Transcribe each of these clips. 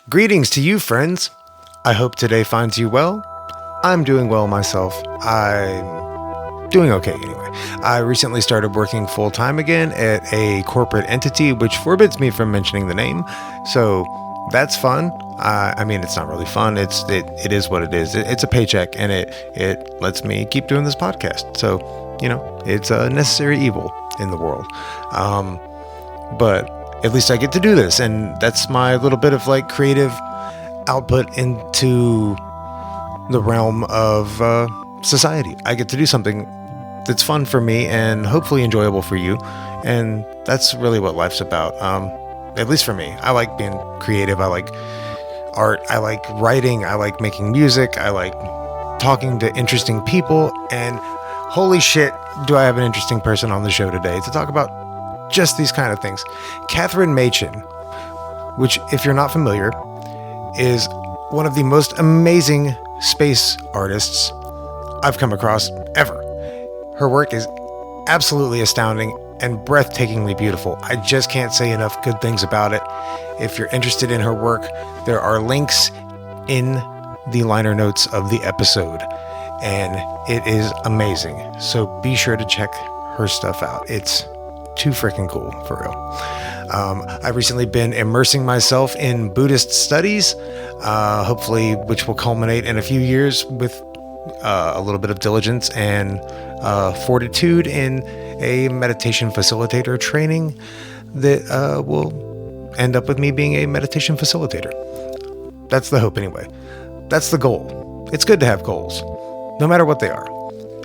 Greetings to you, friends. I hope today finds you well. I'm doing well myself. I'm doing okay anyway. I recently started working full time again at a corporate entity, which forbids me from mentioning the name. So that's fun. I mean, it's not really fun. It is what it is. It's a paycheck, and it lets me keep doing this podcast. So it's a necessary evil in the world. But at least I get to do this, and that's my little bit of like creative output into the realm of society. I get to do something that's fun for me and hopefully enjoyable for you, and that's really what life's about. At least for me, I like being creative. I like art. I like writing. I like making music. I like talking to interesting people. And holy shit, do I have an interesting person on the show today to talk about just these kind of things. Cathrin Machin, which, if you're not familiar, is one of the most amazing space artists I've come across ever. Her work is absolutely astounding and breathtakingly beautiful. I just can't say enough good things about it. If you're interested in her work, there are links in the liner notes of the episode, and it is amazing. So be sure to check her stuff out. It's too freaking cool, for real. I've recently been immersing myself in Buddhist studies, hopefully, which will culminate in a few years with a little bit of diligence and fortitude in a meditation facilitator training that will end up with me being a meditation facilitator. That's the hope, anyway. That's the goal. It's good to have goals, no matter what they are.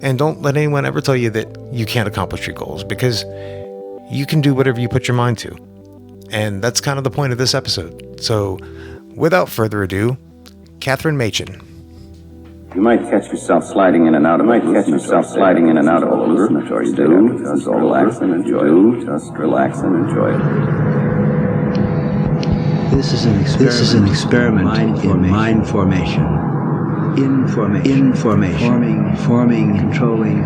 And don't let anyone ever tell you that you can't accomplish your goals, because you can do whatever you put your mind to. And that's kind of the point of this episode. So, without further ado, Cathrin Machin. You might catch yourself sliding in and out of a hallucinatory state. Just relax and enjoy it. Just relax and enjoy it. This is an experiment in mind formation. Information. Forming, controlling,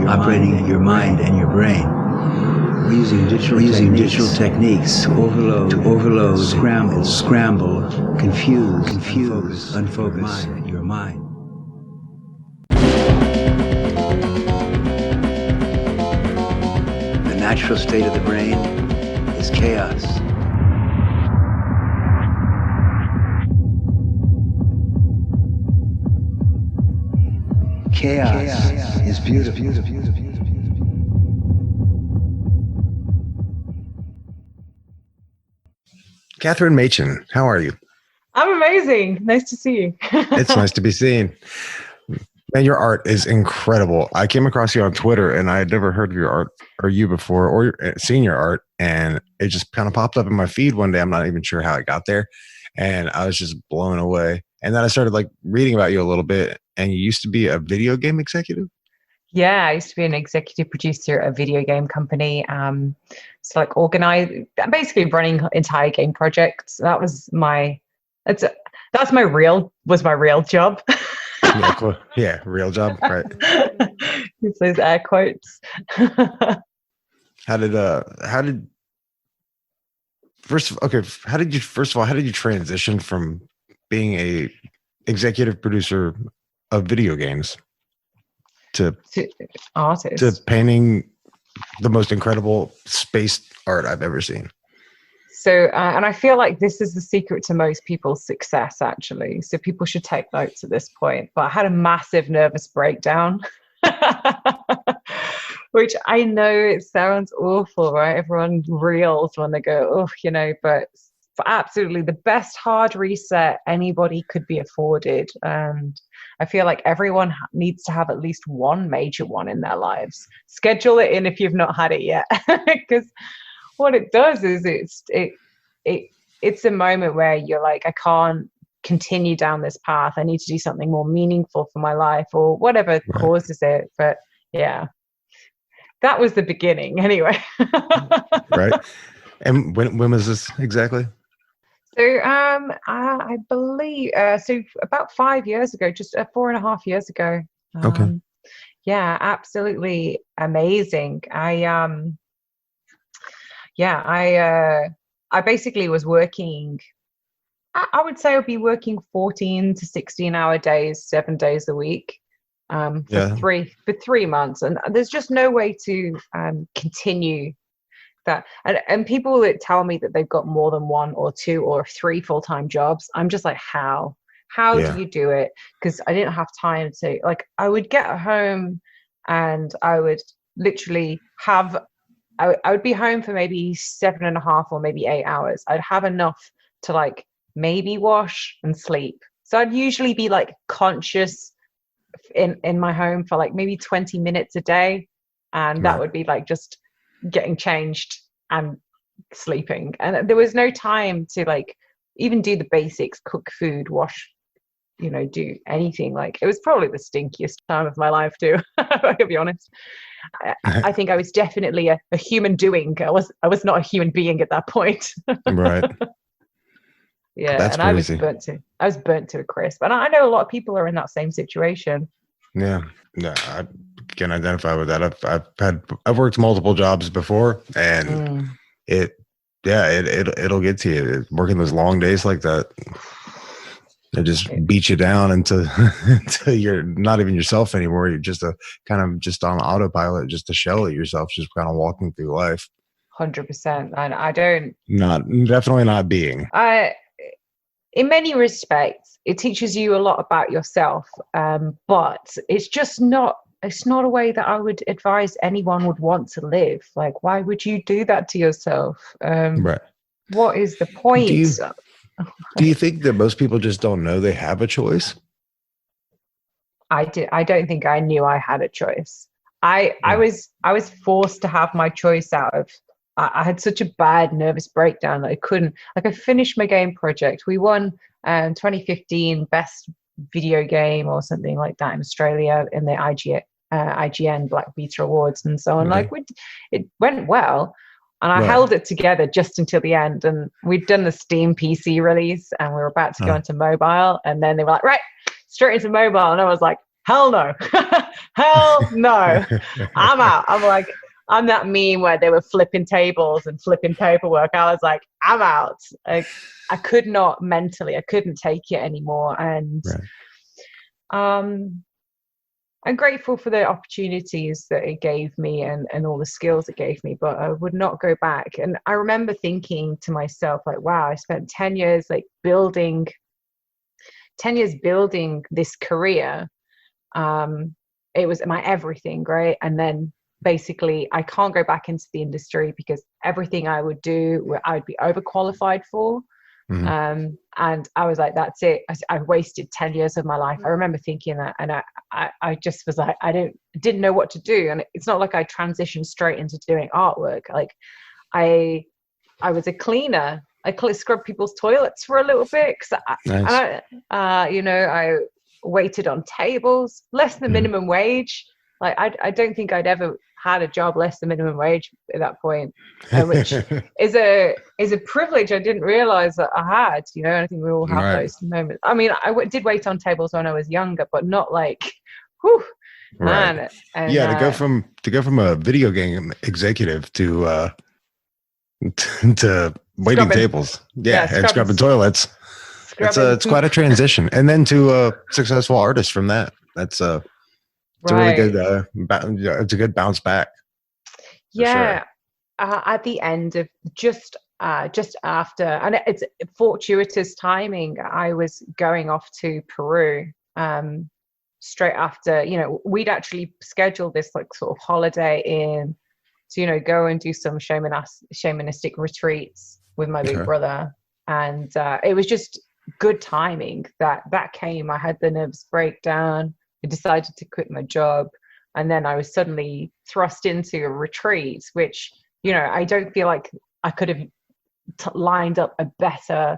operating your mind and your brain. Using digital techniques to overload, scramble, confuse, unfocus your mind. The natural state of the brain is chaos. Chaos is beautiful. Cathrin Machin, how are you? I'm amazing. Nice to see you. It's nice to be seen. Man, your art is incredible. I came across you on Twitter, and I had never heard of your art or you before, or seen your art, and it just kind of popped up in my feed one day. I'm not even sure how it got there, and I was just blown away. And then I started like reading about you a little bit, and you used to be a video game executive? Yeah, I used to be an executive producer at a video game company. So like basically running entire game projects. That's my real job. Yeah, cool. Yeah, real job, right? It's those air quotes. How did you transition from being a executive producer of video games to artist, to painting the most incredible space art I've ever seen? So, and I feel like this is the secret to most people's success, actually. So people should take notes at this point. But I had a massive nervous breakdown, which I know it sounds awful, right? Everyone reels when they go, but for absolutely the best hard reset anybody could be afforded. And I feel like everyone needs to have at least one major one in their lives. Schedule it in if you've not had it yet, because what it does is it's a moment where you're like, I can't continue down this path. I need to do something more meaningful for my life, or whatever causes it. But yeah, that was the beginning anyway. Right. And when was this exactly? So I believe so about 5 years ago, just 4.5 years ago. Okay. Yeah, absolutely amazing. I basically was working I would say I'd be working 14 to 16-hour days, 7 days a week, Yeah. for 3 months, and there's just no way to continue that. And people that tell me that they've got more than one or two or three full-time jobs, I'm just like, how do Yeah. you do it? Because I didn't have time to, like, I would get home and I would literally have, I would be home for maybe 7.5 or maybe 8 hours. I'd have enough to like maybe wash and sleep. So I'd usually be like conscious in my home for like maybe 20 minutes a day, and that Right. would be like just getting changed and sleeping, and there was no time to like even do the basics, cook food, wash, do anything. Like, it was probably the stinkiest time of my life too. I can be honest. I think I was definitely a human doing. I was not a human being at that point. Right. Yeah, That's and crazy. I was burnt to a crisp, and I know a lot of people are in that same situation. Yeah. Yeah. I can identify with that. I've worked multiple jobs before, and it'll get to you. Working those long days like that, it just beats you down until you're not even yourself anymore. You're just kind of just on autopilot, just a shell of yourself, just kind of walking through life. 100%. And I don't. Definitely not being. In many respects, it teaches you a lot about yourself, but it's just not. It's not a way that I would advise anyone would want to live. Like, why would you do that to yourself? Right. What is the point? Do you think that most people just don't know they have a choice? I don't think I knew I had a choice. I was forced to have my choice out of. I had such a bad nervous breakdown that I couldn't. Like, I finished my game project. We won 2015 best video game or something like that in Australia in the IGN Black Beta Awards and so on. Okay. Like, it went well. And I held it together just until the end. And we'd done the Steam PC release and we were about to go into mobile. And then they were like, right, straight into mobile. And I was like, hell no. Hell no. I'm out. I'm like, I'm that meme where they were flipping tables and flipping paperwork. I was like, I'm out. Like, I could not mentally, I couldn't take it anymore. And I'm grateful for the opportunities that it gave me and all the skills it gave me, but I would not go back. And I remember thinking to myself, like, wow, I spent 10 years building this career. It was my everything, right? And then basically I can't go back into the industry because everything I would do, I would be overqualified for. Mm-hmm. And I was like, that's it. I wasted 10 years of my life. I remember thinking that, and I just was like, I didn't know what to do. And it's not like I transitioned straight into doing artwork. Like, I was a cleaner. I scrubbed people's toilets for a little bit. Nice. I waited on tables, less than minimum wage. Like, I don't think I'd ever had a job less than minimum wage at that point, which is a privilege I didn't realize that I had. And I think we all have those moments. I mean, I did wait on tables when I was younger, but not like, whew, man. And, to go from a video game executive to waiting tables, and scrubbing toilets. It's quite a transition, and then to a successful artist from that. That's it's a really good. It's a good bounce back. Yeah, sure. At the end of just after, and it's fortuitous timing. I was going off to Peru straight after. We'd actually scheduled this sort of holiday in to go and do some shamanistic retreats with my big brother, and it was just good timing that came. I had the nervous breakdown. I decided to quit my job, and then I was suddenly thrust into a retreat, which, I don't feel like I could have lined up a better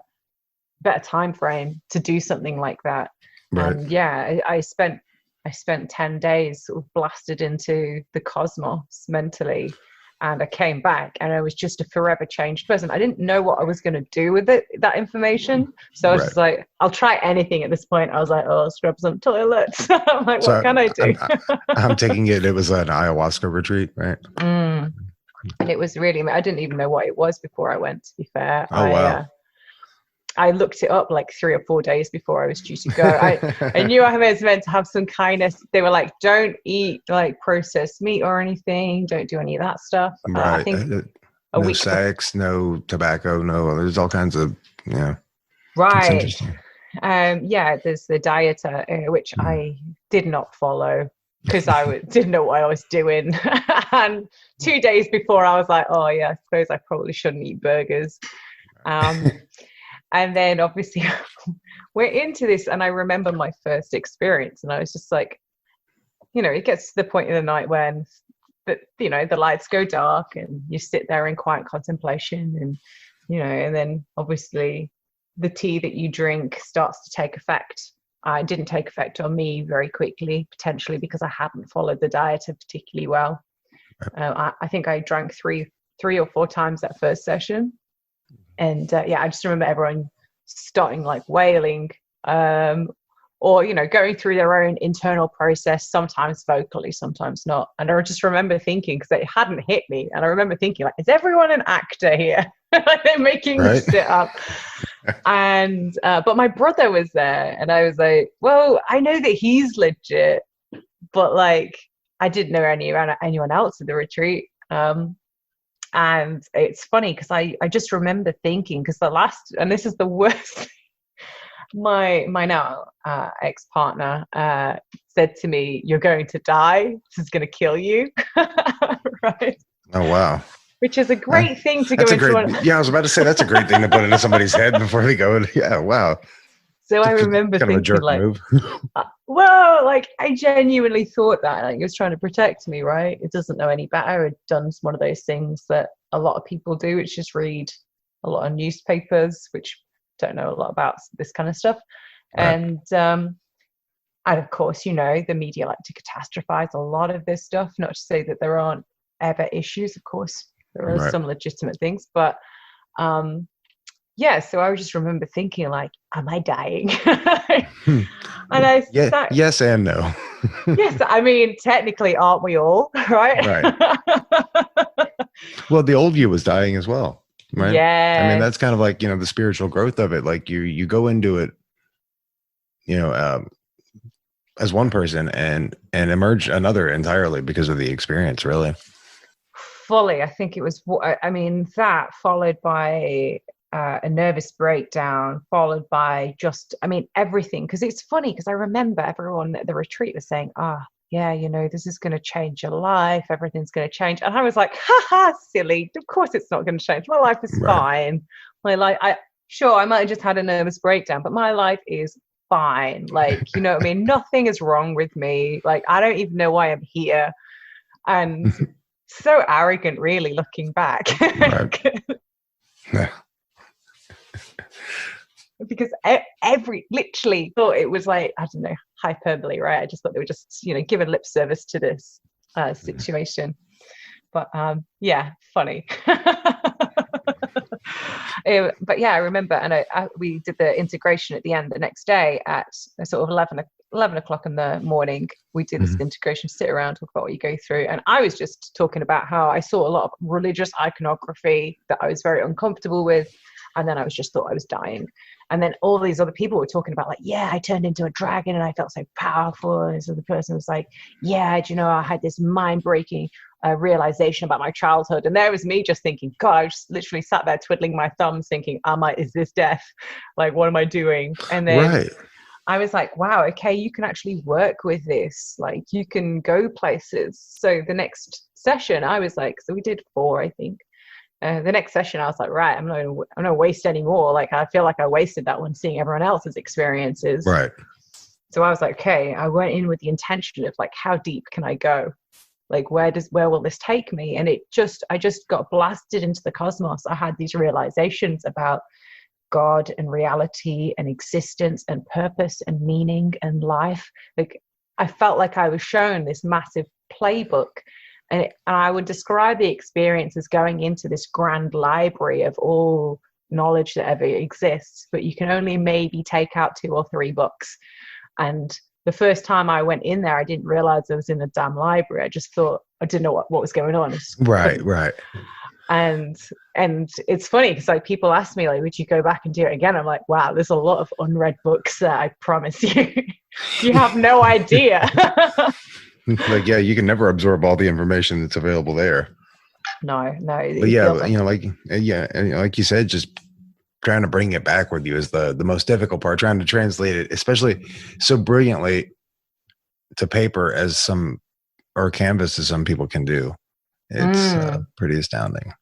time frame to do something like that. Right. And I spent 10 days sort of blasted into the cosmos mentally. And I came back and I was just a forever changed person. I didn't know what I was going to do with that information. So I was just like, I'll try anything at this point. I was like, scrub some toilets. I'm like, what can I do? I'm taking it was an ayahuasca retreat, right? And it was really, I didn't even know what it was before I went, to be fair. Oh, wow. I looked it up like 3 or 4 days before I was due to go. I knew I was meant to have some kindness. They were like, don't eat like processed meat or anything. Don't do any of that stuff. Right. I think a No week. sex, no tobacco, no, there's all kinds of, yeah. Right. It's interesting. Yeah, there's the dieter, which I did not follow because didn't know what I was doing. And 2 days before I was like, oh yeah, I suppose I probably shouldn't eat burgers. And then obviously we're into this, and I remember my first experience, and I was just like, it gets to the point in the night when the lights go dark and you sit there in quiet contemplation, and and then obviously the tea that you drink starts to take effect. It didn't take effect on me very quickly, potentially because I hadn't followed the diet particularly well. I think I drank three or 4 times that first session. And I just remember everyone starting like wailing, or going through their own internal process, sometimes vocally, sometimes not. And I just remember thinking, because it hadn't hit me, and I remember thinking, like, is everyone an actor here? Like, they're making me sit up. And but my brother was there, and I was like, well, I know that he's legit, but like I didn't know anyone else at the retreat. And it's funny because I just remember thinking, because and this is the worst, my now ex-partner said to me, you're going to die. This is going to kill you. Right. Oh, wow. Which is a great thing to go into. Yeah, I was about to say, that's a great thing to put into somebody's head before they go. Yeah, wow. So I remember kind thinking, of a jerk like, move. well, like I genuinely thought that, like, he was trying to protect me, right? It doesn't know any better. It done one of those things that a lot of people do, which is read a lot of newspapers, which don't know a lot about this kind of stuff. Right. And of course, the media like to catastrophize a lot of this stuff. Not to say that there aren't ever issues. Of course, there are some legitimate things, but so I just remember thinking, like, am I dying? And yes and no. Yes, I mean, technically, aren't we all? Right. Well, the old you was dying as well, right? Yeah. I mean, that's kind of like, the spiritual growth of it. Like you go into it, as one person and emerge another entirely because of the experience, really. Fully. I think it was, that followed by a nervous breakdown, followed by everything. Because it's funny, because I remember everyone at the retreat was saying, this is going to change your life. Everything's going to change. And I was like, silly. Of course it's not going to change. My life is fine. My life, I might have just had a nervous breakdown, but my life is fine. Like, what I mean? Nothing is wrong with me. Like, I don't even know why I'm here. And so arrogant, really, looking back. Because literally thought it was like, I don't know, hyperbole, right? I just thought they were just, giving lip service to this situation. But funny. But I remember, and we did the integration at the end the next day at sort of 11 o'clock in the morning. We did this integration, sit around, talk about what you go through. And I was just talking about how I saw a lot of religious iconography that I was very uncomfortable with. And then I thought I was dying. And then all these other people were talking about, like, I turned into a dragon and I felt so powerful. And this other person was like, I had this mind-breaking realization about my childhood. And there was me just thinking, God, I just literally sat there twiddling my thumbs thinking, is this death? Like, what am I doing? And then I was like, wow, okay, you can actually work with this. Like, you can go places. So the next session, I was like, so we did 4, I think. The next session, I was like, right, I'm not going to waste any more. Like, I feel like I wasted that one seeing everyone else's experiences. Right. So I was like, okay, I went in with the intention of, like, how deep can I go? Like, where will this take me? And I just got blasted into the cosmos. I had these realizations about God and reality and existence and purpose and meaning and life. Like, I felt like I was shown this massive playbook. And I would describe the experience as going into this grand library of all knowledge that ever exists, but you can only maybe take out 2 or 3 books. And the first time I went in there, I didn't realize I was in a damn library. I just thought, I didn't know what was going on. Right. And it's funny because like people ask me like, would you go back and do it again? I'm like, wow, there's a lot of unread books there, I promise you. You have no idea. Like, yeah, you can never absorb all the information that's available there. No, But yeah, like you said, just trying to bring it back with you is the most difficult part, trying to translate it, especially so brilliantly to paper as some, or canvas as some people can do. It's pretty astounding.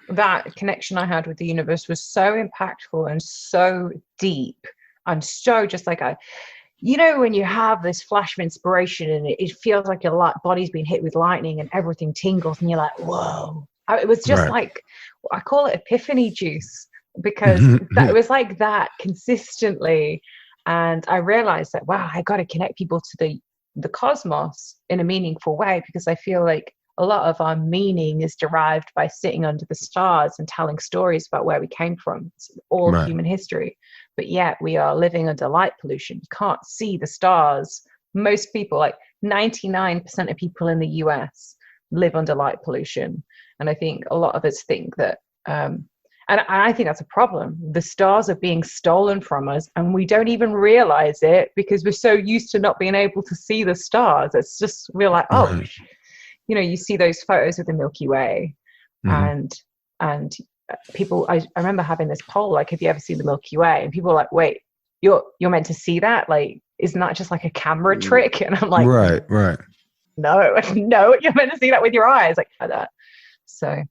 That connection I had with the universe was so impactful and so deep and so just like when you have this flash of inspiration and it feels like your body's been hit with lightning and everything tingles and you're like, whoa. It was just like, I call it epiphany juice, because it was like that consistently. And I realized that, wow, I got to connect people to the cosmos in a meaningful way, because I feel like a lot of our meaning is derived by sitting under the stars and telling stories about where we came from. It's all human history. But yet we are living under light pollution. You can't see the stars. Most people, like 99% of people in the US, live under light pollution. And I think a lot of us think that, and I think that's a problem. The stars are being stolen from us and we don't even realize it because we're so used to not being able to see the stars. It's just, we're like, oh, you see those photos of the Milky Way and people, I remember having this poll, like, have you ever seen the Milky Way? And people were like, wait, you're meant to see that? Like, isn't that just like a camera trick? And I'm like, right. No, you're meant to see that with your eyes, like that. So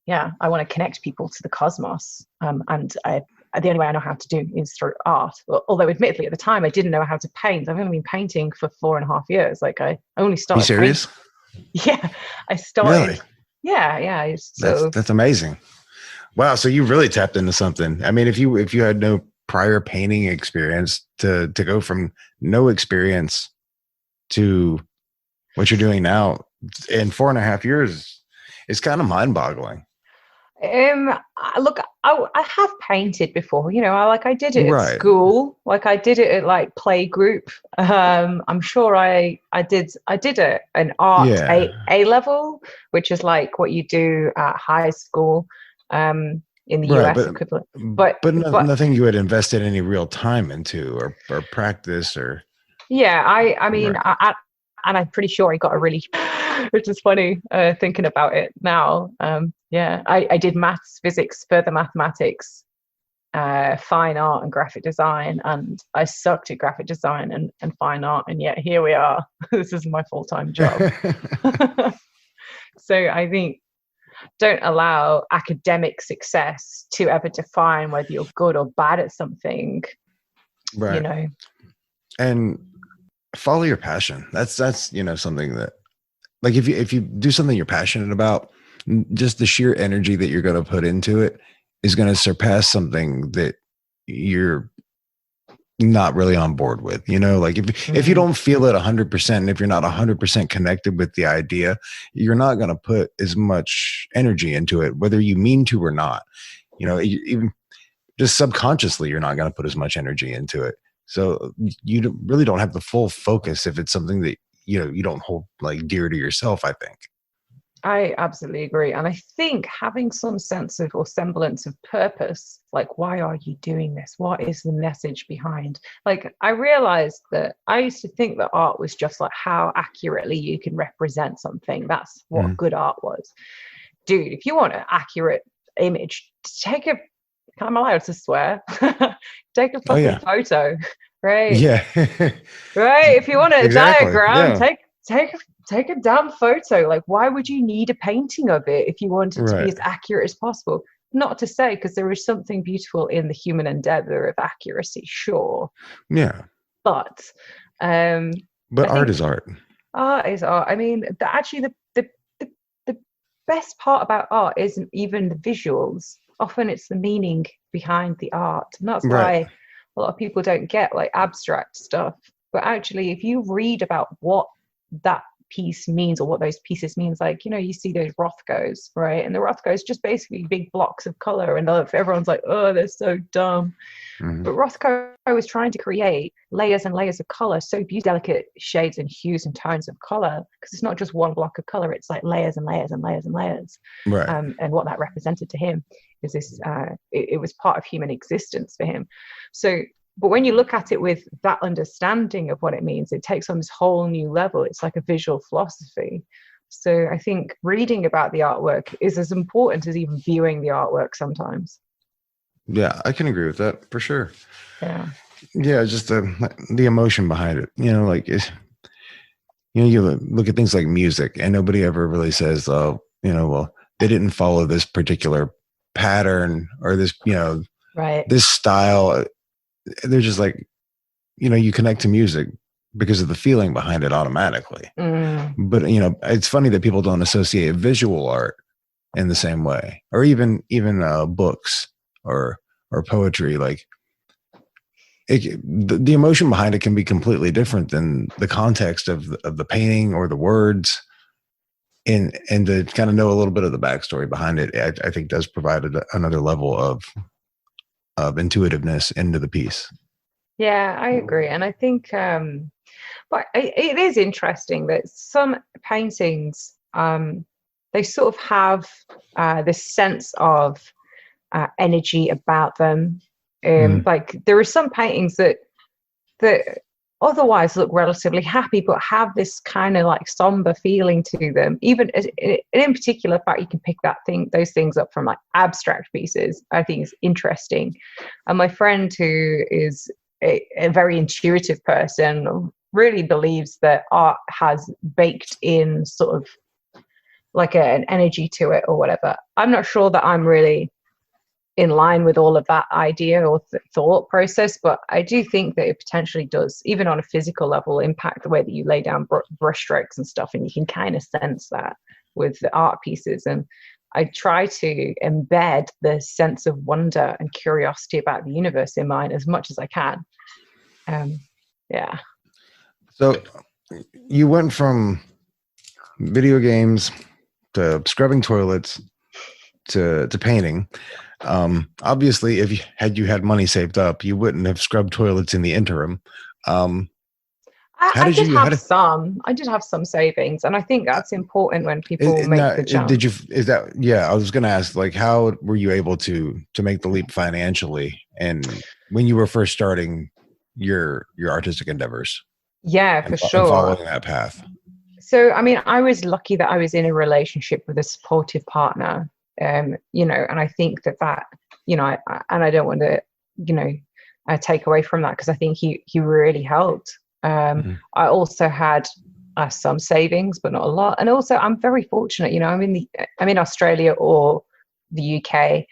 yeah, I want to connect people to the cosmos. And the only way I know how to do is through art. Although admittedly at the time I didn't know how to paint. I've only been painting for 4.5 years. Like I only started. Are you serious? Yeah, I started. Really? Yeah. So that's amazing. Wow. So you really tapped into something. I mean, if you had no prior painting experience to go from no experience to what you're doing now in 4.5 years, it's kind of mind-boggling. Look, I have painted before, I did it at school, like I did it at like play group. I'm sure I did an art A level, which is like what you do at high school in the US equivalent. But nothing you had invested any real time into or practice or. Yeah, I mean, and I'm pretty sure I got a really, which is funny thinking about it now. I did maths, physics, further mathematics, fine art and graphic design. And I sucked at graphic design and fine art. And yet here we are. This is my full-time job. So I think don't allow academic success to ever define whether you're good or bad at something. Right. And follow your passion. That's something that, like, if you do something you're passionate about, just the sheer energy that you're going to put into it is going to surpass something that you're not really on board with. Like if you don't feel it 100%, and if you're not 100% connected with the idea, you're not going to put as much energy into it, whether you mean to or not. Even just subconsciously, you're not going to put as much energy into it. So you really don't have the full focus if it's something that you don't hold like dear to yourself, I think. I absolutely agree. And I think having some sense of or semblance of purpose, like, why are you doing this? What is the message behind? Like, I realized that I used to think that art was just like how accurately you can represent something. That's what good art was. Dude, if you want an accurate image, I'm allowed to swear. Take a fucking photo, right? Yeah. Right. If you want a diagram, yeah. take a damn photo. Like, why would you need a painting of it if you want it to be as accurate as possible? Not to say, because there is something beautiful in the human endeavor of accuracy, sure. Yeah. But art is art. Art is art. I mean, actually the best part about art isn't even the visuals. Often it's the meaning behind the art. And that's why a lot of people don't get like abstract stuff. But actually, if you read about what that piece means or what those pieces means. Like, you see those Rothkos, right? And the Rothkos just basically big blocks of color, and everyone's like, oh, they're so dumb. Mm-hmm. But Rothko was trying to create layers and layers of color, so beautiful, delicate shades and hues and tones of color, because it's not just one block of color, it's like layers and layers and layers and layers. Right. And what that represented to him is this, it was part of human existence for him. So, but when you look at it with that understanding of what it means, it takes on this whole new level. It's like a visual philosophy. So I think reading about the artwork is as important as even viewing the artwork sometimes. Yeah, I can agree with that for sure. Yeah, just the emotion behind it. You look at things like music, and nobody ever really says, "Oh, well, they didn't follow this particular pattern or this, right, this style." They're just like, you connect to music because of the feeling behind it automatically. But it's funny that people don't associate visual art in the same way, or even books or poetry. Like the emotion behind it can be completely different than the context of the painting or the words. And to kind of know a little bit of the backstory behind it, I think does provide another level of intuitiveness into the piece. Yeah, I agree. And I think, but it is interesting that some paintings, they sort of have this sense of energy about them. Like there are some paintings that otherwise look relatively happy, but have this kind of like somber feeling to them. Even in particular, the fact you can pick those things up from like abstract pieces, I think is interesting. And my friend, who is a very intuitive person, really believes that art has baked in sort of like an energy to it or whatever. I'm not sure that I'm really in line with all of that idea or thought process, but I do think that it potentially does, even on a physical level, impact the way that you lay down brush strokes and stuff, and you can kind of sense that with the art pieces. And I try to embed the sense of wonder and curiosity about the universe in mine as much as I can. Yeah. So you went from video games to scrubbing toilets to painting. Obviously, if you had money saved up, you wouldn't have scrubbed toilets in the interim. I did have some savings, and I think that's important when people make the jump. I was going to ask, like, how were you able to make the leap financially, and when you were first starting your artistic endeavors? Yeah, for sure. And following that path. So, I mean, I was lucky that I was in a relationship with a supportive partner. And I think that I don't want to, take away from that, because I think he really helped. I also had some savings, but not a lot. And also I'm very fortunate, I'm in Australia, or the UK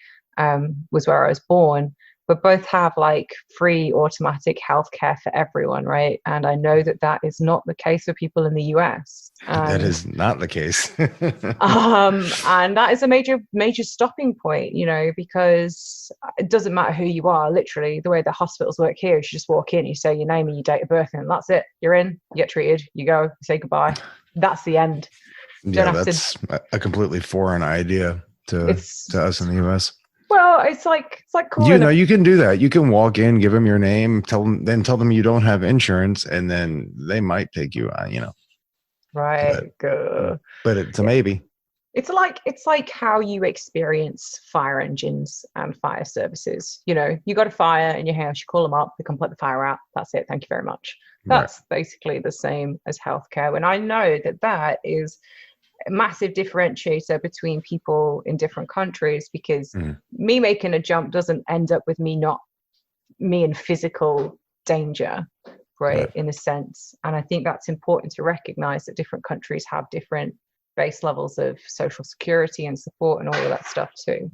was where I was born, but both have like free automatic healthcare for everyone, right? And I know that is not the case for people in the US. That is not the case. And that is a major stopping point, because it doesn't matter who you are. Literally, the way the hospitals work here is you just walk in, you say your name and your date of birth, and that's it. You're in, you get treated, you go, you say goodbye. That's the end. Yeah, that's a completely foreign idea to us in the US. Well, it's like calling. You can do that. You can walk in, give them your name, tell them you don't have insurance, and then they might take you. Right. But it's a maybe. It's like how you experience fire engines and fire services. You got a fire in your house, you call them up, they come put the fire out. That's it. Thank you very much. That's basically the same as healthcare. And I know that is a massive differentiator between people in different countries, because me making a jump doesn't end up with me in physical danger, right, in a sense. And I think that's important to recognize, that different countries have different base levels of social security and support and all of that stuff too.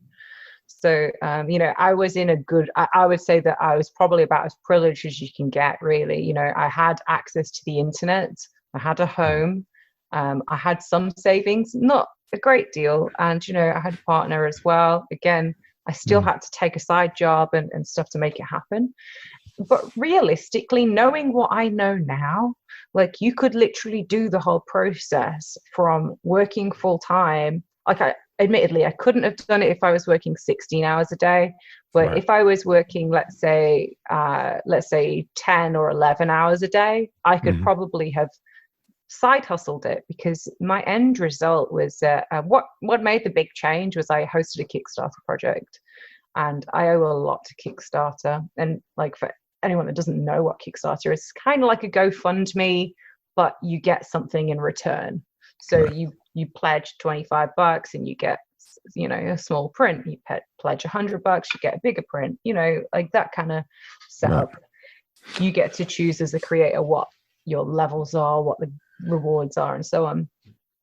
So I was I would say that I was probably about as privileged as you can get, really. I had access to the internet, I had a home, I had some savings, not a great deal, and I had a partner as well. Again, I still had to take a side job and stuff to make it happen. but realistically, knowing what I know now, like you could literally do the whole process from working full time. Like admittedly, I couldn't have done it if I was working 16 hours a day. But Right. if I was working, let's say 10 or 11 hours a day, I could probably have side hustled it, because my end result was what made the big change was I hosted a Kickstarter project, and I owe a lot to Kickstarter. And like, for anyone that doesn't know what Kickstarter is, it's kind of like a GoFundMe, but you get something in return. So Right. you pledge $25 and you get, you know, a small print. You pledge $100, you get a bigger print, you know, like that kind of setup. Right. You get to choose as a creator what your levels are, what the rewards are, and so on.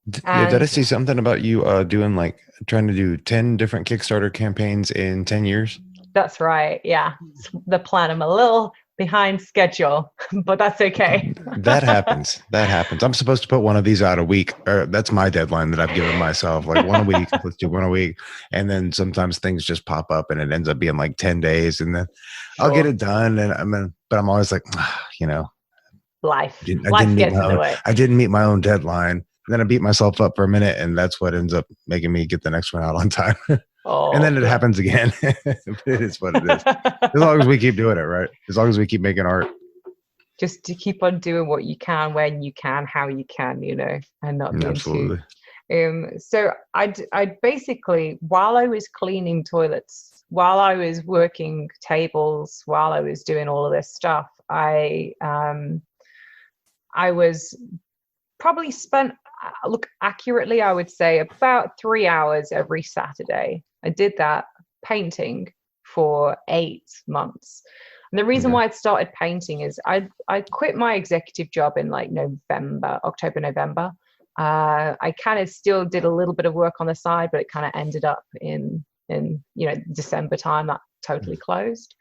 Yeah, did I And see something about you doing like trying to do 10 different Kickstarter campaigns in 10 years? that's right. Yeah. It's the plan. I'm a little behind schedule, but that's okay. That happens. That happens. I'm supposed to put one of these out a week, or that's my deadline that I've given myself, like one a week. Let's do one a week. And then sometimes things just pop up and it ends up being like 10 days, and then I'll get it done. And but I'm always like, you know, Life I didn't meet gets in the way. I didn't meet my own deadline. And then I beat myself up for a minute, and that's what ends up making me get the next one out on time. And then it happens again. It is what it is. As long as we keep doing it, right? As long as we keep making art. Just to keep on doing what you can, when you can, how you can, you know, and not being Absolutely. So I'd basically, while I was cleaning toilets, while I was working tables, while I was doing all of this stuff, I was probably spent, look, accurately, I would say about 3 hours every Saturday. I did that painting for 8 months. And the reason why I started painting is I quit my executive job in like October, November. I kind of still did a little bit of work on the side, but it kind of ended up in December time that totally closed.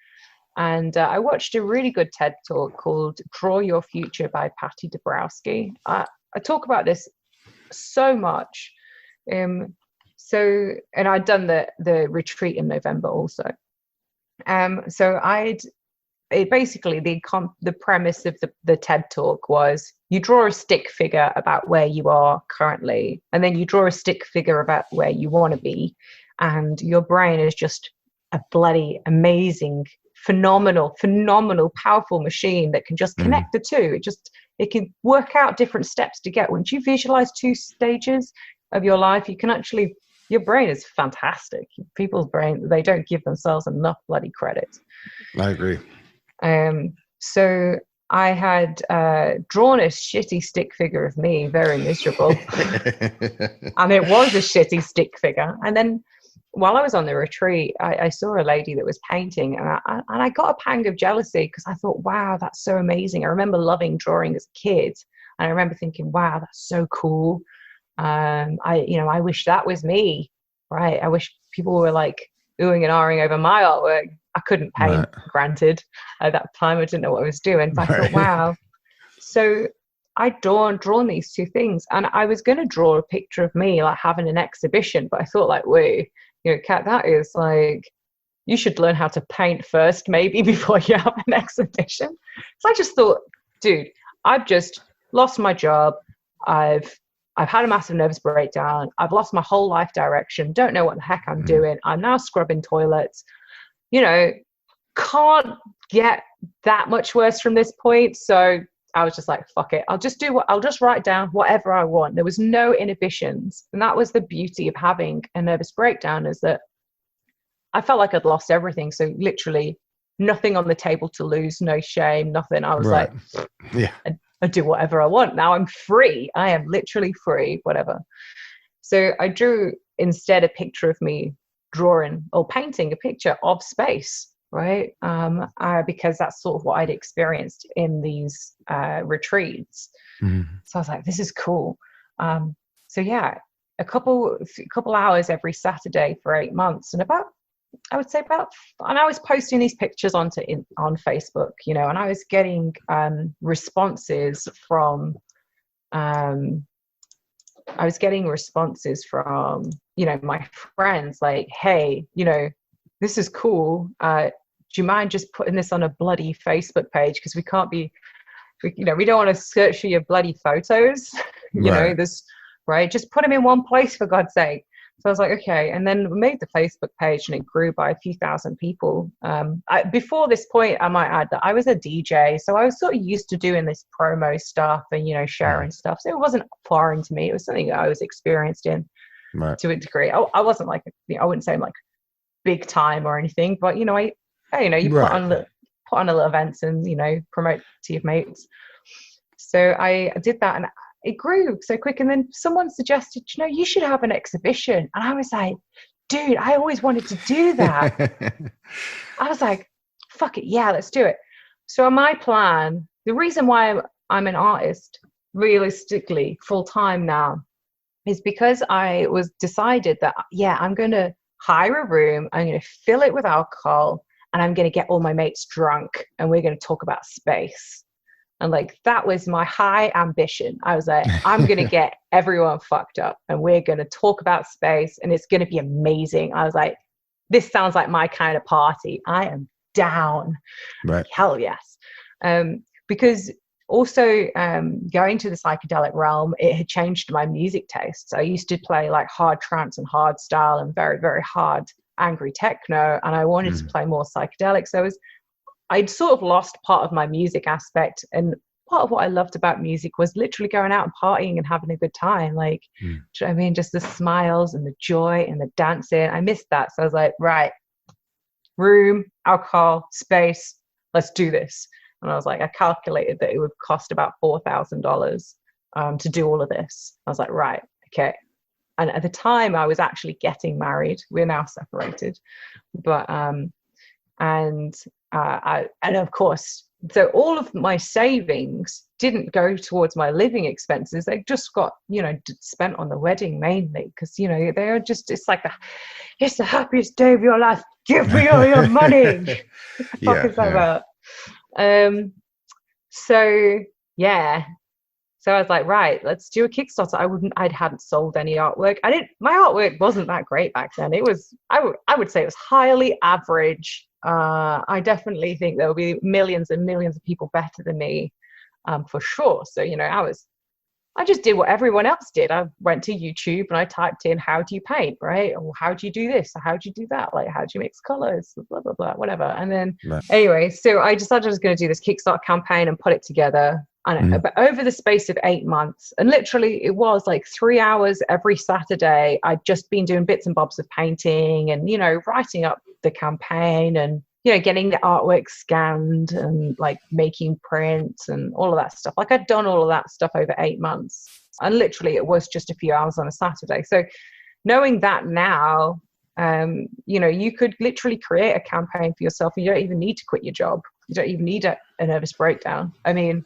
And I watched a really good TED talk called Draw Your Future by Patty Dabrowski. I talk about this so much. And I'd done the retreat in November also. So basically the premise of the TED talk was you draw a stick figure about where you are currently, and then you draw a stick figure about where you want to be, and your brain is just a bloody amazing, phenomenal, powerful machine that can just connect the two. It can work out different steps to get. Once you visualize 2 stages of your life, you can actually, your brain is fantastic. People's brain, they don't give themselves enough bloody credit. I agree. So I had drawn a shitty stick figure of me, very miserable. And it was a shitty stick figure. And then while I was on the retreat, I saw a lady that was painting, and I got a pang of jealousy, because I thought, wow, that's so amazing. I remember loving drawing as a kid, and I remember thinking, wow, that's so cool. I wish that was me, right? I wish people were like oohing and ahhing over my artwork. I couldn't paint, granted. At that time, I didn't know what I was doing, but I thought, wow. So I'd drawn these 2 things, and I was going to draw a picture of me like having an exhibition, but I thought, like, wait, Kat, that is like, you should learn how to paint first, maybe, before you have an exhibition. So I just thought, dude, I've just lost my job. I've had a massive nervous breakdown. I've lost my whole life direction. Don't know what the heck I'm doing. I'm now scrubbing toilets. Can't get that much worse from this point. So I was just like, fuck it. I'll just write down whatever I want. There was no inhibitions. And that was the beauty of having a nervous breakdown, is that I felt like I'd lost everything. So literally nothing on the table to lose, no shame, nothing. I was like, yeah, I do whatever I want. Now I'm free. I am literally free, whatever. So I drew instead a picture of me drawing or painting a picture of space. Right. Because that's sort of what I'd experienced in these retreats. So I was like, this is cool. So yeah, a couple hours every Saturday for 8 months, and and I was posting these pictures on Facebook, and I was getting responses from my friends, like, hey, this is cool. you mind just putting this on a bloody Facebook page? Because we can't be, we don't want to search for your bloody photos. Just put them in one place, for God's sake. So I was like, okay. And then we made the Facebook page, and it grew by a few thousand people. Before this point, I might add that I was a DJ. So I was sort of used to doing this promo stuff and, sharing stuff. So it wasn't foreign to me. It was something that I was experienced in to a degree. I wasn't like, I wouldn't say I'm like big time or anything, but, you put on little events and, promote to your mates. So I did that, and it grew so quick. And then someone suggested, you should have an exhibition. And I was like, dude, I always wanted to do that. I was like, fuck it. Yeah, let's do it. So my plan, the reason why I'm an artist realistically full time now is because I was decided that, I'm going to hire a room. I'm going to fill it with alcohol, and I'm going to get all my mates drunk, and we're going to talk about space. And like, that was my high ambition. I was like, I'm going to get everyone fucked up, and we're going to talk about space, and it's going to be amazing. I was like, this sounds like my kind of party. I am down. Right. Hell yes. Because also going to the psychedelic realm, it had changed my music tastes. I used to play like hard trance and hard style and very, very hard, angry techno. And I wanted to play more psychedelics. So I'd sort of lost part of my music aspect, and part of what I loved about music was literally going out and partying and having a good time. Like, do you know what I mean? Just the smiles and the joy and the dancing. I missed that. So I was like, right, room, alcohol, space, let's do this. And I was like, I calculated that it would cost about $4,000 to do all of this. I was like, right, okay. And at the time I was actually getting married. We're now separated, but and of course, so all of my savings didn't go towards my living expenses. They just got, spent on the wedding mainly, because, they're just, it's the happiest day of your life. Give me all your money. What the fuck is that about? So I was like, right, let's do a Kickstarter. I hadn't sold any artwork. My artwork wasn't that great back then. It was, I would say it was highly average. I definitely think there will be millions and millions of people better than me, for sure. So, I just did what everyone else did. I went to YouTube and I typed in, how do you paint, right? Or how do you do this? Or how do you do that? Like, how do you mix colors? Blah, blah, blah, whatever. And then anyway, so I decided I was going to do this Kickstarter campaign and put it together. And but over the space of 8 months, and literally it was like 3 hours every Saturday, I'd just been doing bits and bobs of painting and, writing up the campaign and, getting the artwork scanned and like making prints and all of that stuff. Like, I'd done all of that stuff over 8 months, and literally it was just a few hours on a Saturday. So knowing that now, you could literally create a campaign for yourself, and you don't even need to quit your job. You don't even need a nervous breakdown. I mean,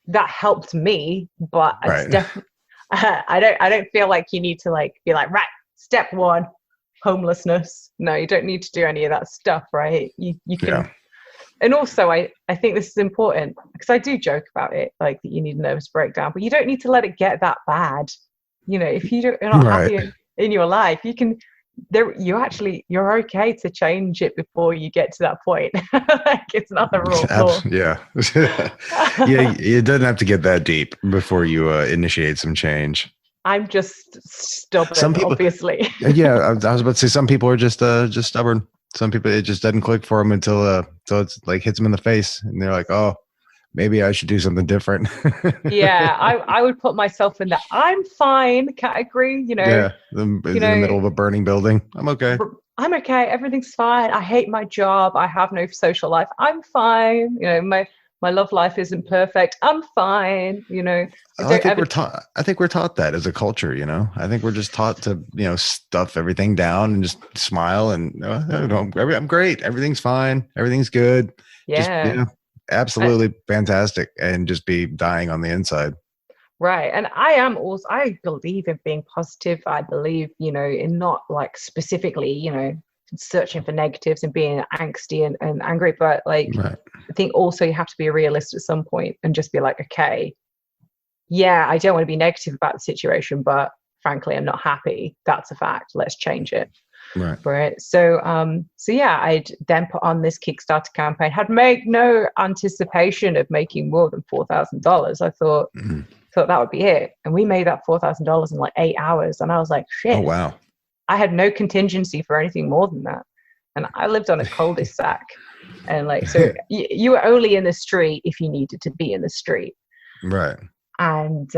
that helped me, but it's definitely, I don't feel like you need to be like, right, step one, homelessness. No, you don't need to do any of that stuff, right? You can. And also I think this is important, because I do joke about it, like that you need a nervous breakdown, but you don't need to let it get that bad. If you're not happy in your life, you're okay to change it before you get to that point. Like, it's not the rule. Yeah. Yeah, it doesn't have to get that deep before you initiate some change. I'm just stubborn, obviously. Yeah, I was about to say, some people are just stubborn. Some people, it just doesn't click for them until it's like hits them in the face, and they're like, oh, maybe I should do something different. Yeah, I would put myself in the I'm fine category, Yeah, in the middle of a burning building. I'm okay. Everything's fine. I hate my job. I have no social life. I'm fine. My love life isn't perfect. I'm fine. I think we're taught that as a culture. I think we're just taught to stuff everything down and just smile and I'm great. Everything's fine. Everything's good. Yeah. Just, absolutely fantastic, and just be dying on the inside. Right. And I believe in being positive. I believe, in not like specifically, searching for negatives and being angsty and angry, but I think also you have to be a realist at some point and just be like, okay, yeah, I don't want to be negative about the situation, but frankly, I'm not happy. That's a fact. Let's change it. Right. So yeah, I'd then put on this Kickstarter campaign, had made no anticipation of making more than $4,000. I thought that would be it. And we made that $4,000 in like 8 hours. And I was like, shit. Oh, wow. I had no contingency for anything more than that. And I lived on a cul-de-sac. And like, so you were only in the street if you needed to be in the street. Right. And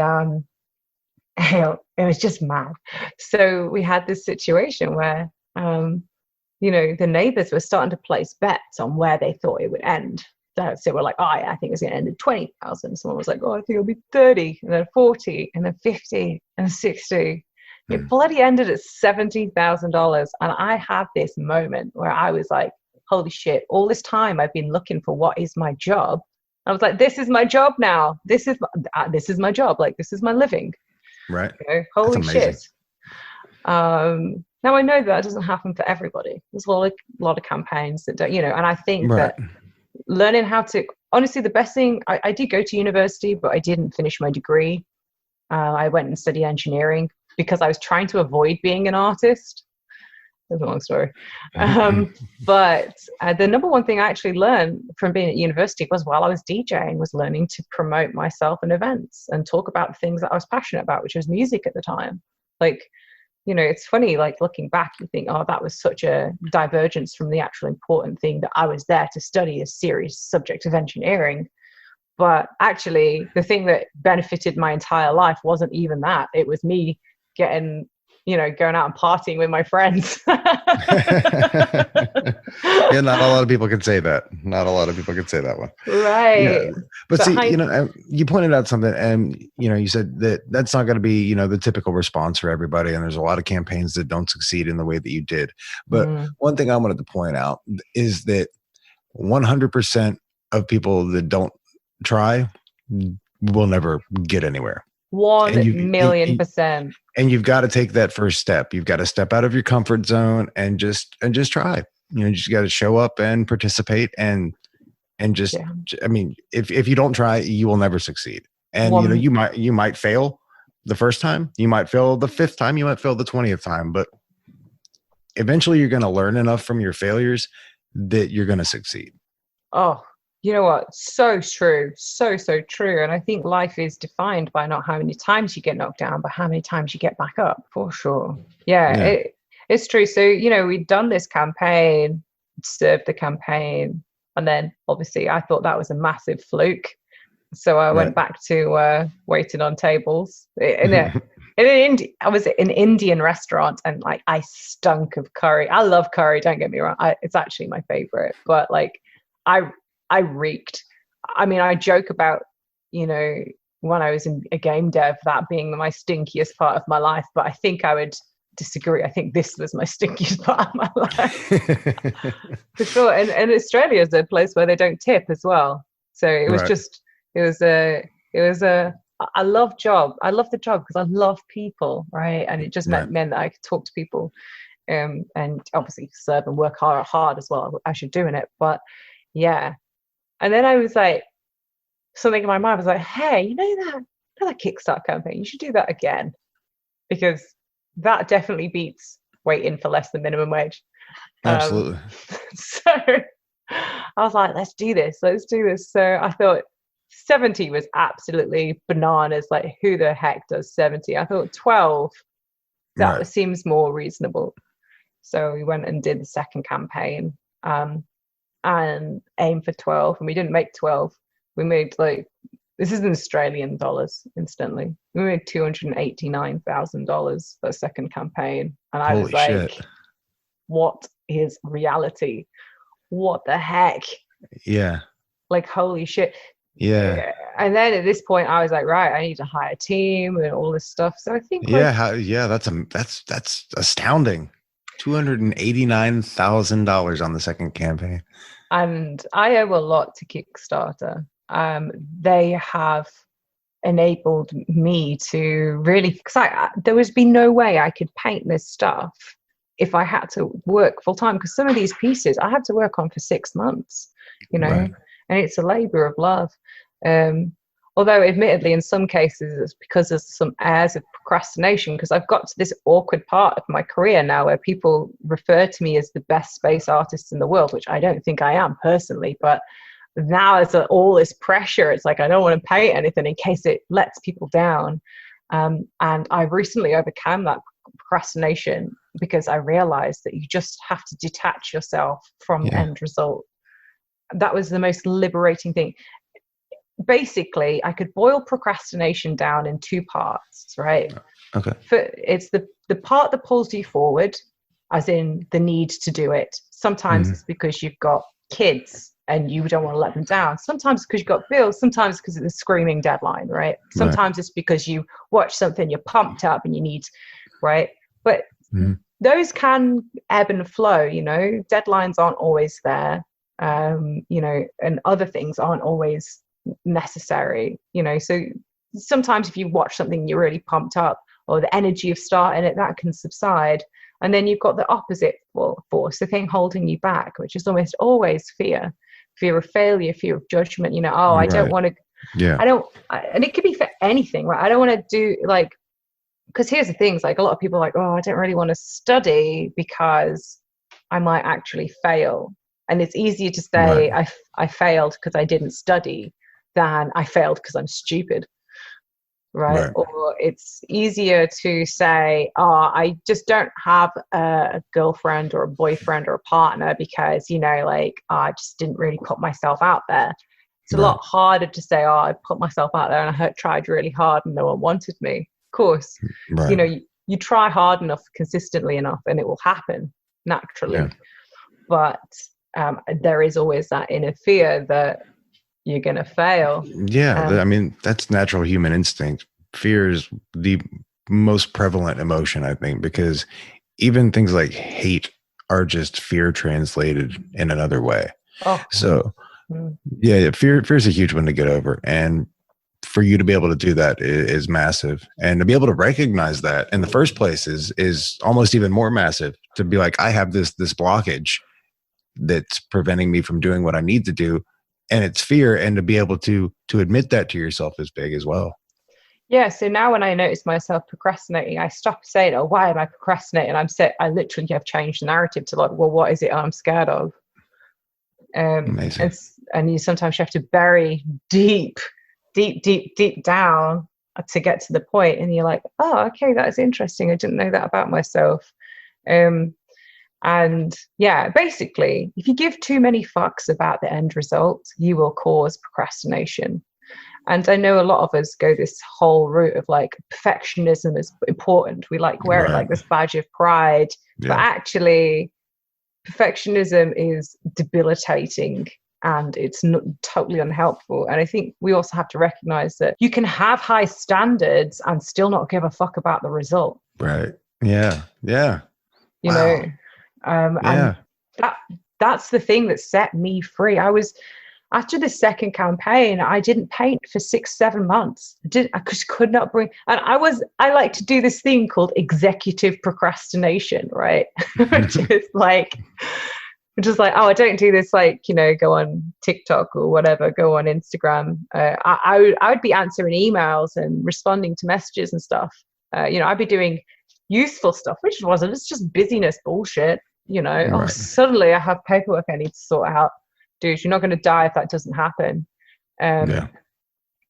it was just mad. So we had this situation where, the neighbors were starting to place bets on where they thought it would end. So we're like, oh, yeah, I think it's going to end at 20,000. Someone was like, oh, I think it'll be 30, and then 40, and then 50, and 60. It bloody ended at $70,000. And I had this moment where I was like, holy shit, all this time I've been looking for what is my job. I was like, this is my job now. This is my job. Like, this is my living. Right. Holy shit. Now I know that doesn't happen for everybody. There's a lot of campaigns that don't, and I think that learning how to, honestly, the best thing, I did go to university, but I didn't finish my degree. I went and studied engineering because I was trying to avoid being an artist. That's a long story. But the number one thing I actually learned from being at university was, while I was DJing, was learning to promote myself in events and talk about the things that I was passionate about, which was music at the time. Like, it's funny, like looking back, you think, oh, that was such a divergence from the actual important thing that I was there to study, a serious subject of engineering. But actually, the thing that benefited my entire life wasn't even that. It was me getting, going out and partying with my friends. Yeah, not a lot of people can say that. Not a lot of people can say that one. Right. Yeah. But see, you pointed out something, and, you said that that's not going to be, the typical response for everybody. And there's a lot of campaigns that don't succeed in the way that you did. But one thing I wanted to point out is that 100% of people that don't try will never get anywhere. 1,000,000%. And you've got to take that first step. You've got to step out of your comfort zone and just try. You just got to show up and participate and just. Yeah. I mean, if you don't try, you will never succeed. And you might fail the first time. You might fail the 5th time. You might fail the 20th time. But eventually, you're going to learn enough from your failures that you're going to succeed. Oh. You know what? So true. So true. And I think life is defined by not how many times you get knocked down, but how many times you get back up, for sure. Yeah. It's true. So, we'd done this campaign, served the campaign, and then obviously I thought that was a massive fluke. So I went back to waiting on tables. I was in an Indian restaurant, and like I stunk of curry. I love curry, don't get me wrong. It's actually my favorite, but like I reeked. I mean, I joke about, when I was in a game dev, that being my stinkiest part of my life, but I think I would disagree. I think this was my stinkiest part of my life. For sure. And Australia is a place where they don't tip as well. So it was I love job. I love the job because I love people, right? And it just meant that I could talk to people and obviously serve and work hard as well as you're doing it. But yeah. And then I was like, something in my mind was like, hey, that Kickstarter campaign, you should do that again, because that definitely beats waiting for less than minimum wage. Absolutely. So I was like, let's do this. So I thought 70 was absolutely bananas. Like, who the heck does 70? I thought 12, that seems more reasonable. So we went and did the second campaign. And aim for 12, and we didn't make 12. We made, like, this is in Australian dollars instantly. We made $289,000 for a second campaign. And I was like, shit. What is reality? What the heck? Yeah. Like, holy shit. Yeah. And then at this point I was like, right, I need to hire a team and all this stuff. So I think that's astounding. $289,000 on the second campaign. And I owe a lot to Kickstarter. They have enabled me to really, because there would be no way I could paint this stuff if I had to work full time, because some of these pieces I had to work on for 6 months, and it's a labor of love. Although admittedly, in some cases, it's because there's some airs of procrastination, because I've got to this awkward part of my career now where people refer to me as the best space artist in the world, which I don't think I am personally. But now there's all this pressure. It's like, I don't want to paint anything in case it lets people down. And I've recently overcome that procrastination because I realized that you just have to detach yourself from the end result. That was the most liberating thing. Basically, I could boil procrastination down in two parts, right? Okay. It's the part that pulls you forward, as in the need to do it. Sometimes it's because you've got kids and you don't want to let them down. Sometimes it's because you've got bills. Sometimes because it's a screaming deadline, right? Sometimes it's because you watch something, you're pumped up and you need, right? But those can ebb and flow, you know. Deadlines aren't always there, you know, and other things aren't always necessary, you know. So sometimes if you watch something you're really pumped up, or the energy of starting it, that can subside, and then you've got the opposite force, the thing holding you back, which is almost always fear of failure, fear of judgment, you know. I don't want to, and it could be for anything, right? I don't want to do, like, because here's the things, like, a lot of people are like, I don't really want to study because I might actually fail. And it's easier to say I failed because I didn't study than I failed because I'm stupid, right? Or it's easier to say, I just don't have a girlfriend or a boyfriend or a partner because, you know, like, I just didn't really put myself out there. It's a lot harder to say, I put myself out there and I tried really hard and no one wanted me. Of course, you know, you try hard enough, consistently enough, and it will happen naturally. But there is always that inner fear that you're going to fail. I mean, that's natural human instinct. Fear is the most prevalent emotion, I think, because even things like hate are just fear translated in another way. So fear is a huge one to get over. And for you to be able to do that is massive. And to be able to recognize that in the first place is almost even more massive. To be like, I have this blockage that's preventing me from doing what I need to do, and it's fear. And to be able to admit that to yourself is big as well. So now when I notice myself procrastinating, I stop saying, why am I procrastinating? I literally have changed the narrative to, like, well, what is it I'm scared of? Amazing. And you sometimes have to bury deep down to get to the point, and you're like, okay, that's interesting, I didn't know that about myself. And basically, if you give too many fucks about the end result, you will cause procrastination. And I know a lot of us go this whole route of, like, perfectionism is important, we like wear it like this badge of pride, but actually perfectionism is debilitating and it's not totally unhelpful. And I think we also have to recognize that you can have high standards and still not give a fuck about the result. Right. Yeah. You know, and that's the thing that set me free. After the second campaign, I didn't paint for 6-7 months. I just could not bring, and I like to do this thing called executive procrastination, right? Just like, I don't do this, like, you know, go on TikTok or whatever, go on Instagram. I would be answering emails and responding to messages and stuff. You know, I'd be doing useful stuff, which wasn't, it's just busyness bullshit, you know. Suddenly I have paperwork I need to sort out. Dude, you're not going to die if that doesn't happen.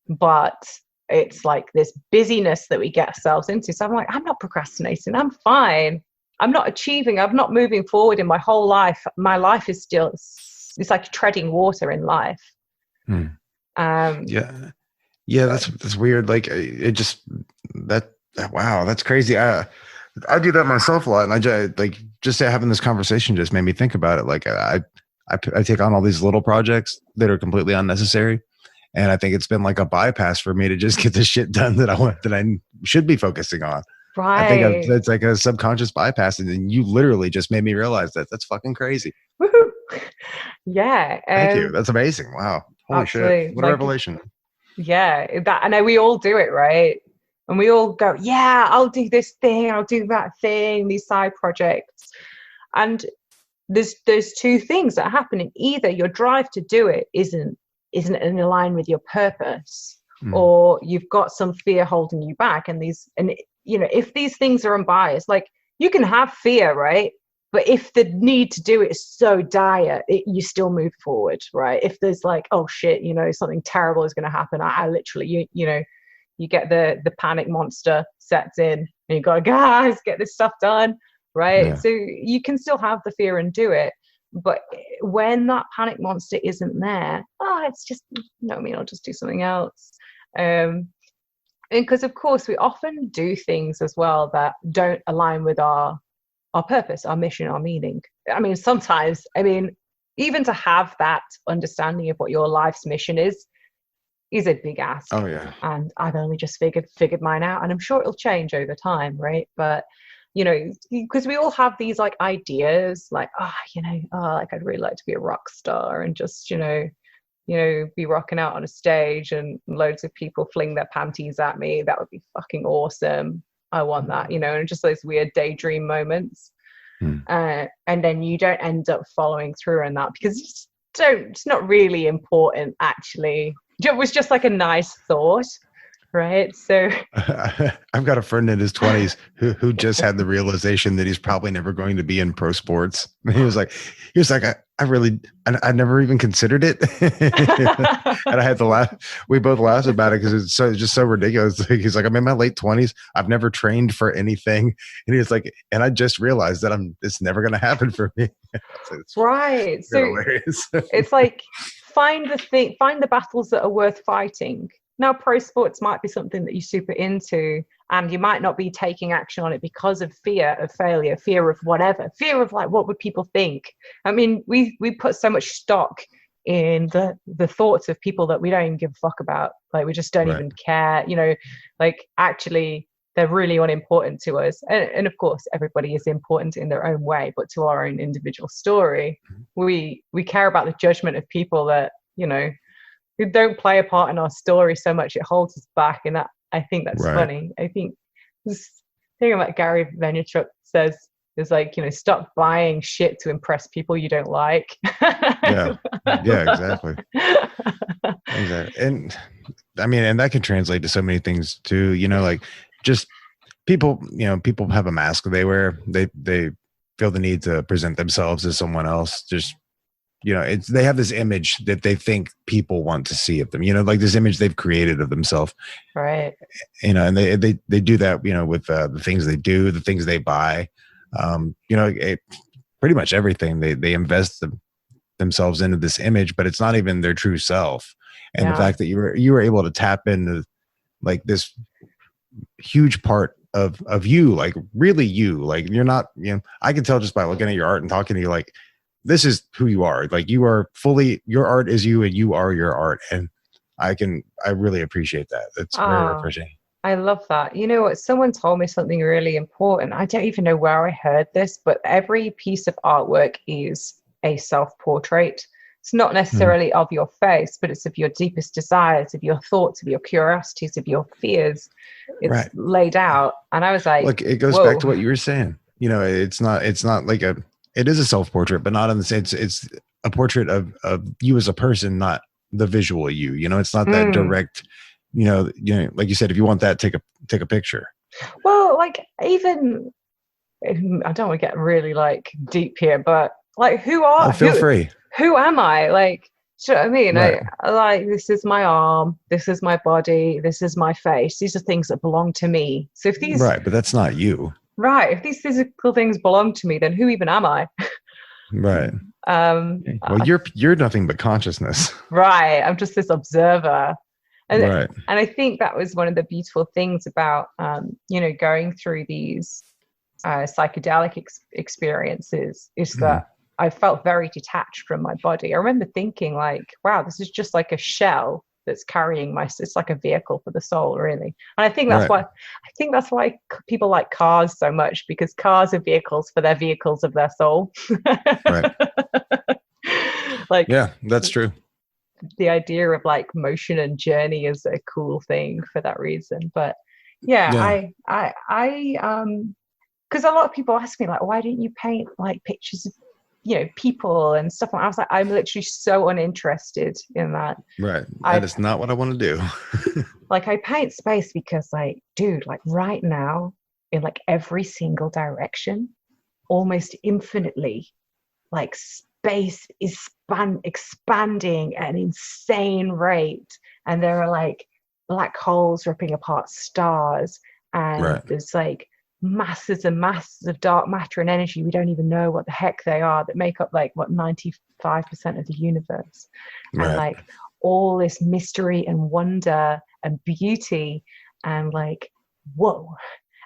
But it's like this busyness that we get ourselves into. So I'm like, I'm not procrastinating, I'm fine. I'm not achieving, I'm not moving forward in my whole life. My life is still, it's like treading water in life. That's weird. Like, it just, wow, that's crazy. I do that myself a lot. And just having this conversation just made me think about it. Like, I take on all these little projects that are completely unnecessary. And I think it's been like a bypass for me to just get the shit done that I should be focusing on. Right. I think it's like a subconscious bypass. And then you literally just made me realize that. That's fucking crazy. Woohoo. Yeah. Thank you. That's amazing. Wow. Holy shit. What a revelation. Yeah. I know we all do it, right? And we all go, I'll do this thing, I'll do that thing, these side projects. And there's two things that happen. Either your drive to do it isn't in line with your purpose, or you've got some fear holding you back. And if these things are unbiased, like, you can have fear, right? But if the need to do it is so dire, you still move forward, right? If there's like, oh shit, something terrible is going to happen, I literally, you get the panic monster sets in, and you got to, guys, get this stuff done, right? Yeah. So you can still have the fear and do it. But when that panic monster isn't there, it's just, I'll just do something else. And because, of course, we often do things as well that don't align with our purpose, our mission, our meaning. I mean, sometimes, even to have that understanding of what your life's mission is a big ask. Oh yeah. And I've only just figured mine out, and I'm sure it'll change over time, right? But because we all have these like ideas, like, like, I'd really like to be a rock star and just be rocking out on a stage and loads of people fling their panties at me. That would be fucking awesome. I want that, and just those weird daydream moments. And then you don't end up following through on that because it's not really important, actually. It was just like a nice thought, right? So I've got a friend in his 20s who just had the realization that he's probably never going to be in pro sports. He was like, I never even considered it. And I had to laugh. We both laughed about it because it's just so ridiculous. He's like, I'm in my late 20s. I've never trained for anything. And he was like, and I just realized that it's never going to happen for me. Right. So hilarious. It's like, find the battles that are worth fighting. Now, pro sports might be something that you're super into, and you might not be taking action on it because of fear of failure, fear of whatever, fear of like, what would people think? I mean, we put so much stock in the thoughts of people that we don't even give a fuck about. Like, we just don't even care, like, actually, they're really unimportant to us. And of course, everybody is important in their own way, but to our own individual story, we care about the judgment of people that, who don't play a part in our story so much. It holds us back. And that, I think that's funny. I think this thing about Gary Vaynerchuk says is like, stop buying shit to impress people you don't like. Yeah, exactly. Exactly. And I mean, and that can translate to so many things too, like just people have a mask they wear. They feel the need to present themselves as someone else. Just, they have this image that they think people want to see of them, like this image they've created of themselves. Right. And they do that, with the things they do, the things they buy, pretty much everything they invest themselves into this image, but it's not even their true self. And the fact that you were able to tap into like this huge part of you, like really you, like you're not, I can tell just by looking at your art and talking to you, like, this is who you are. Like, you are fully, your art is you and you are your art. And I really appreciate that. It's very refreshing. I love that. You know what? Someone told me something really important. I don't even know where I heard this, but every piece of artwork is a self-portrait. It's not necessarily of your face, but it's of your deepest desires, of your thoughts, of your curiosities, of your fears. It's laid out. And I was like, look, it goes back to what you were saying. It's not like it is a self-portrait, but not in the sense it's a portrait of you as a person, not the visual you. It's not that direct. Like you said, if you want that, take a picture. Well, like, even I don't want to get really like deep here, but like, feel free. Who am I? Like, do you know what I mean? Right. I like, this is my arm, this is my body, this is my face. These are things that belong to me. So if these but that's not you. Right. If these physical things belong to me, then who even am I? Right. Well, you're nothing but consciousness. Right. I'm just this observer. And, right. And I think that was one of the beautiful things about, going through these psychedelic experiences is that I felt very detached from my body. I remember thinking like, wow, this is just like a shell that's carrying it's like a vehicle for the soul, really. And I think that's why people like cars so much, because cars are vehicles for their vehicles of their soul. Right. Like, yeah, that's true. The idea of like motion and journey is a cool thing for that reason. But I because a lot of people ask me like, why didn't you paint like pictures of people and stuff. I was like, I'm literally so uninterested in that. Right. That is not what I want to do. Like, I paint space because, like, dude, like right now, in like every single direction, almost infinitely, like space is expanding at an insane rate, and there are like black holes ripping apart stars, and there's like masses and masses of dark matter and energy we don't even know what the heck they are, that make up like 95% of the universe. And like all this mystery and wonder and beauty, and like, whoa,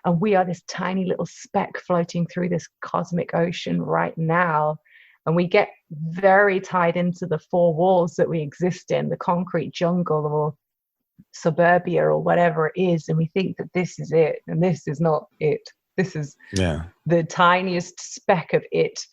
and we are this tiny little speck floating through this cosmic ocean right now, and we get very tied into the four walls that we exist in, the concrete jungle or suburbia or whatever it is, and we think that this is it, and this is not it. This is the tiniest speck of it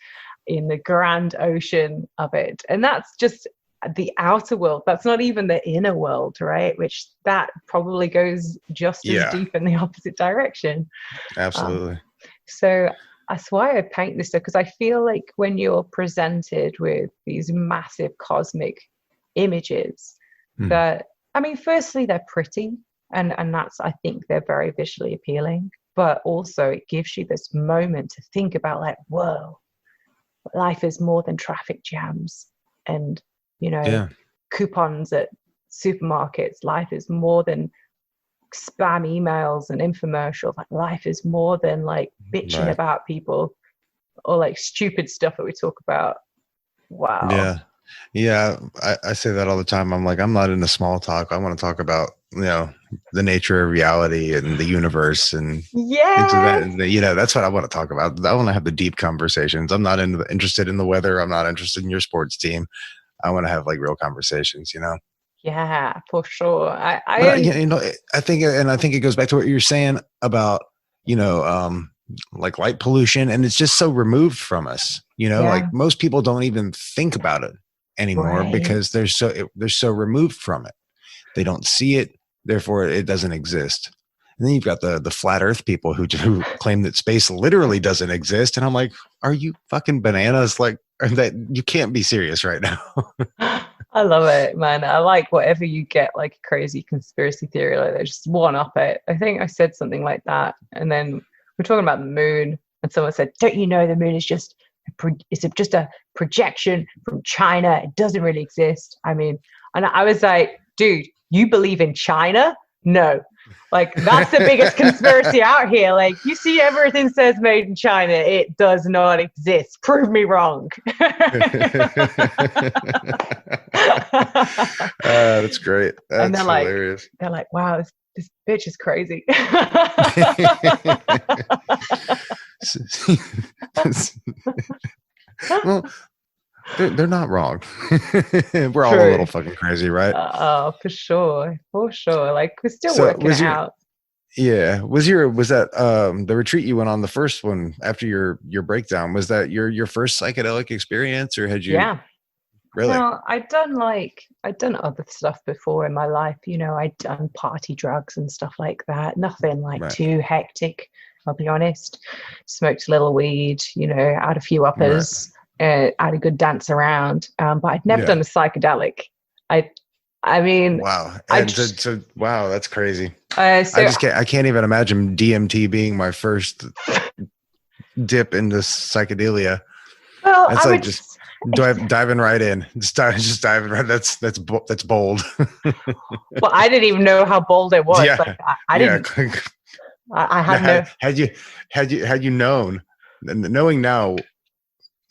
in the grand ocean of it. And that's just the outer world. That's not even the inner world, right? Which that probably goes just as deep in the opposite direction. Absolutely. So that's why I paint this stuff, because I feel like when you're presented with these massive cosmic images, that, I mean, firstly, they're pretty, and that's, I think they're very visually appealing, but also it gives you this moment to think about, like, whoa, life is more than traffic jams and, coupons at supermarkets. Life is more than spam emails and infomercials. Like, life is more than like bitching about people or like stupid stuff that we talk about. Wow. Yeah, I say that all the time. I'm like, I'm not into small talk. I want to talk about, the nature of reality and the universe and things like that. And, that's what I want to talk about. I want to have the deep conversations. I'm not interested in the weather. I'm not interested in your sports team. I want to have like real conversations, Yeah, for sure. I think it goes back to what you're saying about, like light pollution, and it's just so removed from us, like most people don't even think about it anymore because they're so removed from it. They don't see it, therefore it doesn't exist. And then you've got the flat earth people who claim that space literally doesn't exist. And I'm like, are you fucking bananas? Like, that you can't be serious right now. I love it, man. I like whatever you get, like a crazy conspiracy theory, like that, just one up it. I think I said something like that. And then we're talking about the moon, and someone said, don't you know the moon is just a projection from China? It doesn't really exist. I mean, and I was like, dude, you believe in China? No. Like, that's the biggest conspiracy out here. Like, you see everything says made in China. It does not exist. Prove me wrong. That's great. That's hilarious. They're like, wow, this bitch is crazy. Well, they're not wrong. We're all a little fucking crazy, right? Oh, for sure. Like, we're still working it out. Yeah. Was that the retreat you went on, the first one after your breakdown, was that your first psychedelic experience, or had you? Yeah. Really? No, I'd done other stuff before in my life. I'd done party drugs and stuff like that. Nothing like too hectic, I'll be honest. Smoked a little weed, had a few uppers. Had a good dance around, but I'd never done a psychedelic. I mean, wow. Wow, that's crazy. So I can't even imagine DMT being my first dip into psychedelia. Well, it's like just diving right in. Just diving right. That's bold. Well, I didn't even know how bold it was. Yeah. Like, I didn't. I had no. Had you known, knowing now.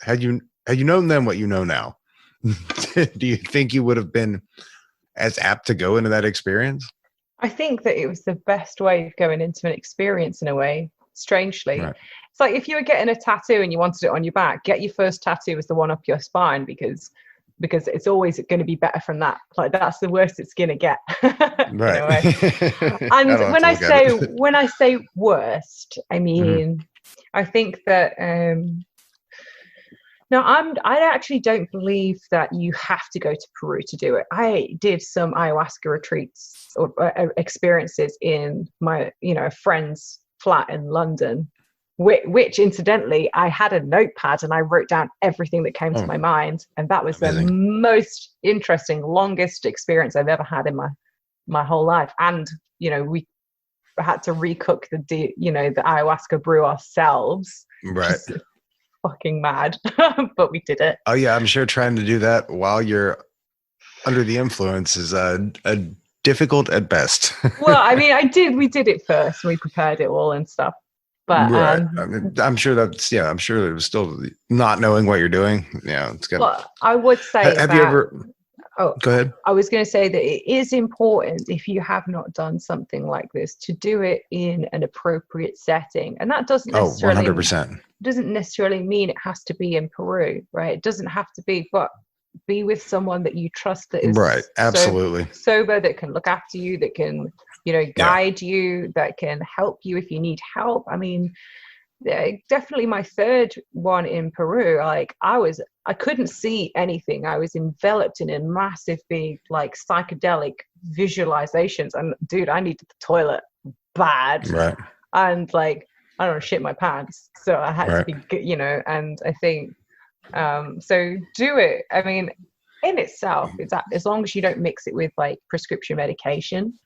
Had you known then what you know now, do you think you would have been as apt to go into that experience? I think that it was the best way of going into an experience, in a way, strangely. Right. It's like if you were getting a tattoo and you wanted it on your back, get your first tattoo as the one up your spine, because it's always going to be better from that. Like, that's the worst it's going to get. Right. And when I say worst, I mean, I think that no, I actually don't believe that you have to go to Peru to do it. I did some ayahuasca retreats or experiences in my, friend's flat in London. which incidentally, I had a notepad and I wrote down everything that came to my mind. And that was amazing. the most interesting, longest experience I've ever had in my whole life. And, we had to recook the ayahuasca brew ourselves. Right. Fucking mad, but we did it. Oh yeah, I'm sure trying to do that while you're under the influence is difficult at best. Well, I mean, we did it first. We prepared it all and stuff. But right. I mean, I'm sure it was still not knowing what you're doing. Yeah, it's good. Well, I would say have you ever go ahead. I was going to say that it is important, if you have not done something like this, to do it in an appropriate setting. And that doesn't necessarily 100%. Doesn't necessarily mean it has to be in Peru, right? It doesn't have to be, but be with someone that you trust, that is right. Absolutely sober, that can look after you, that can, guide you, that can help you if you need help. I mean, definitely my third one in Peru, like I couldn't see anything. I was enveloped in a massive big like psychedelic visualizations, and dude, I needed the toilet bad. Right. And like, I don't know, shit my pants. So I had to be, and I think, so do it. I mean, in itself, it's as long as you don't mix it with like prescription medication,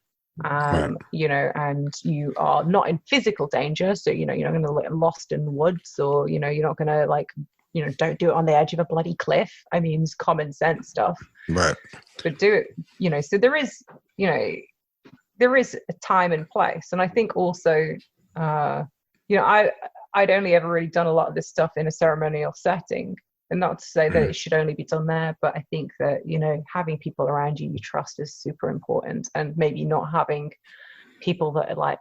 and you are not in physical danger. So, you're not going to get lost in the woods, or, you're not going to like, don't do it on the edge of a bloody cliff. I mean, it's common sense stuff. Right. But do it, so there is a time and place. And I think also, I'd only ever really done a lot of this stuff in a ceremonial setting, and not to say that it should only be done there, but I think that, having people around you trust is super important, and maybe not having people that are like,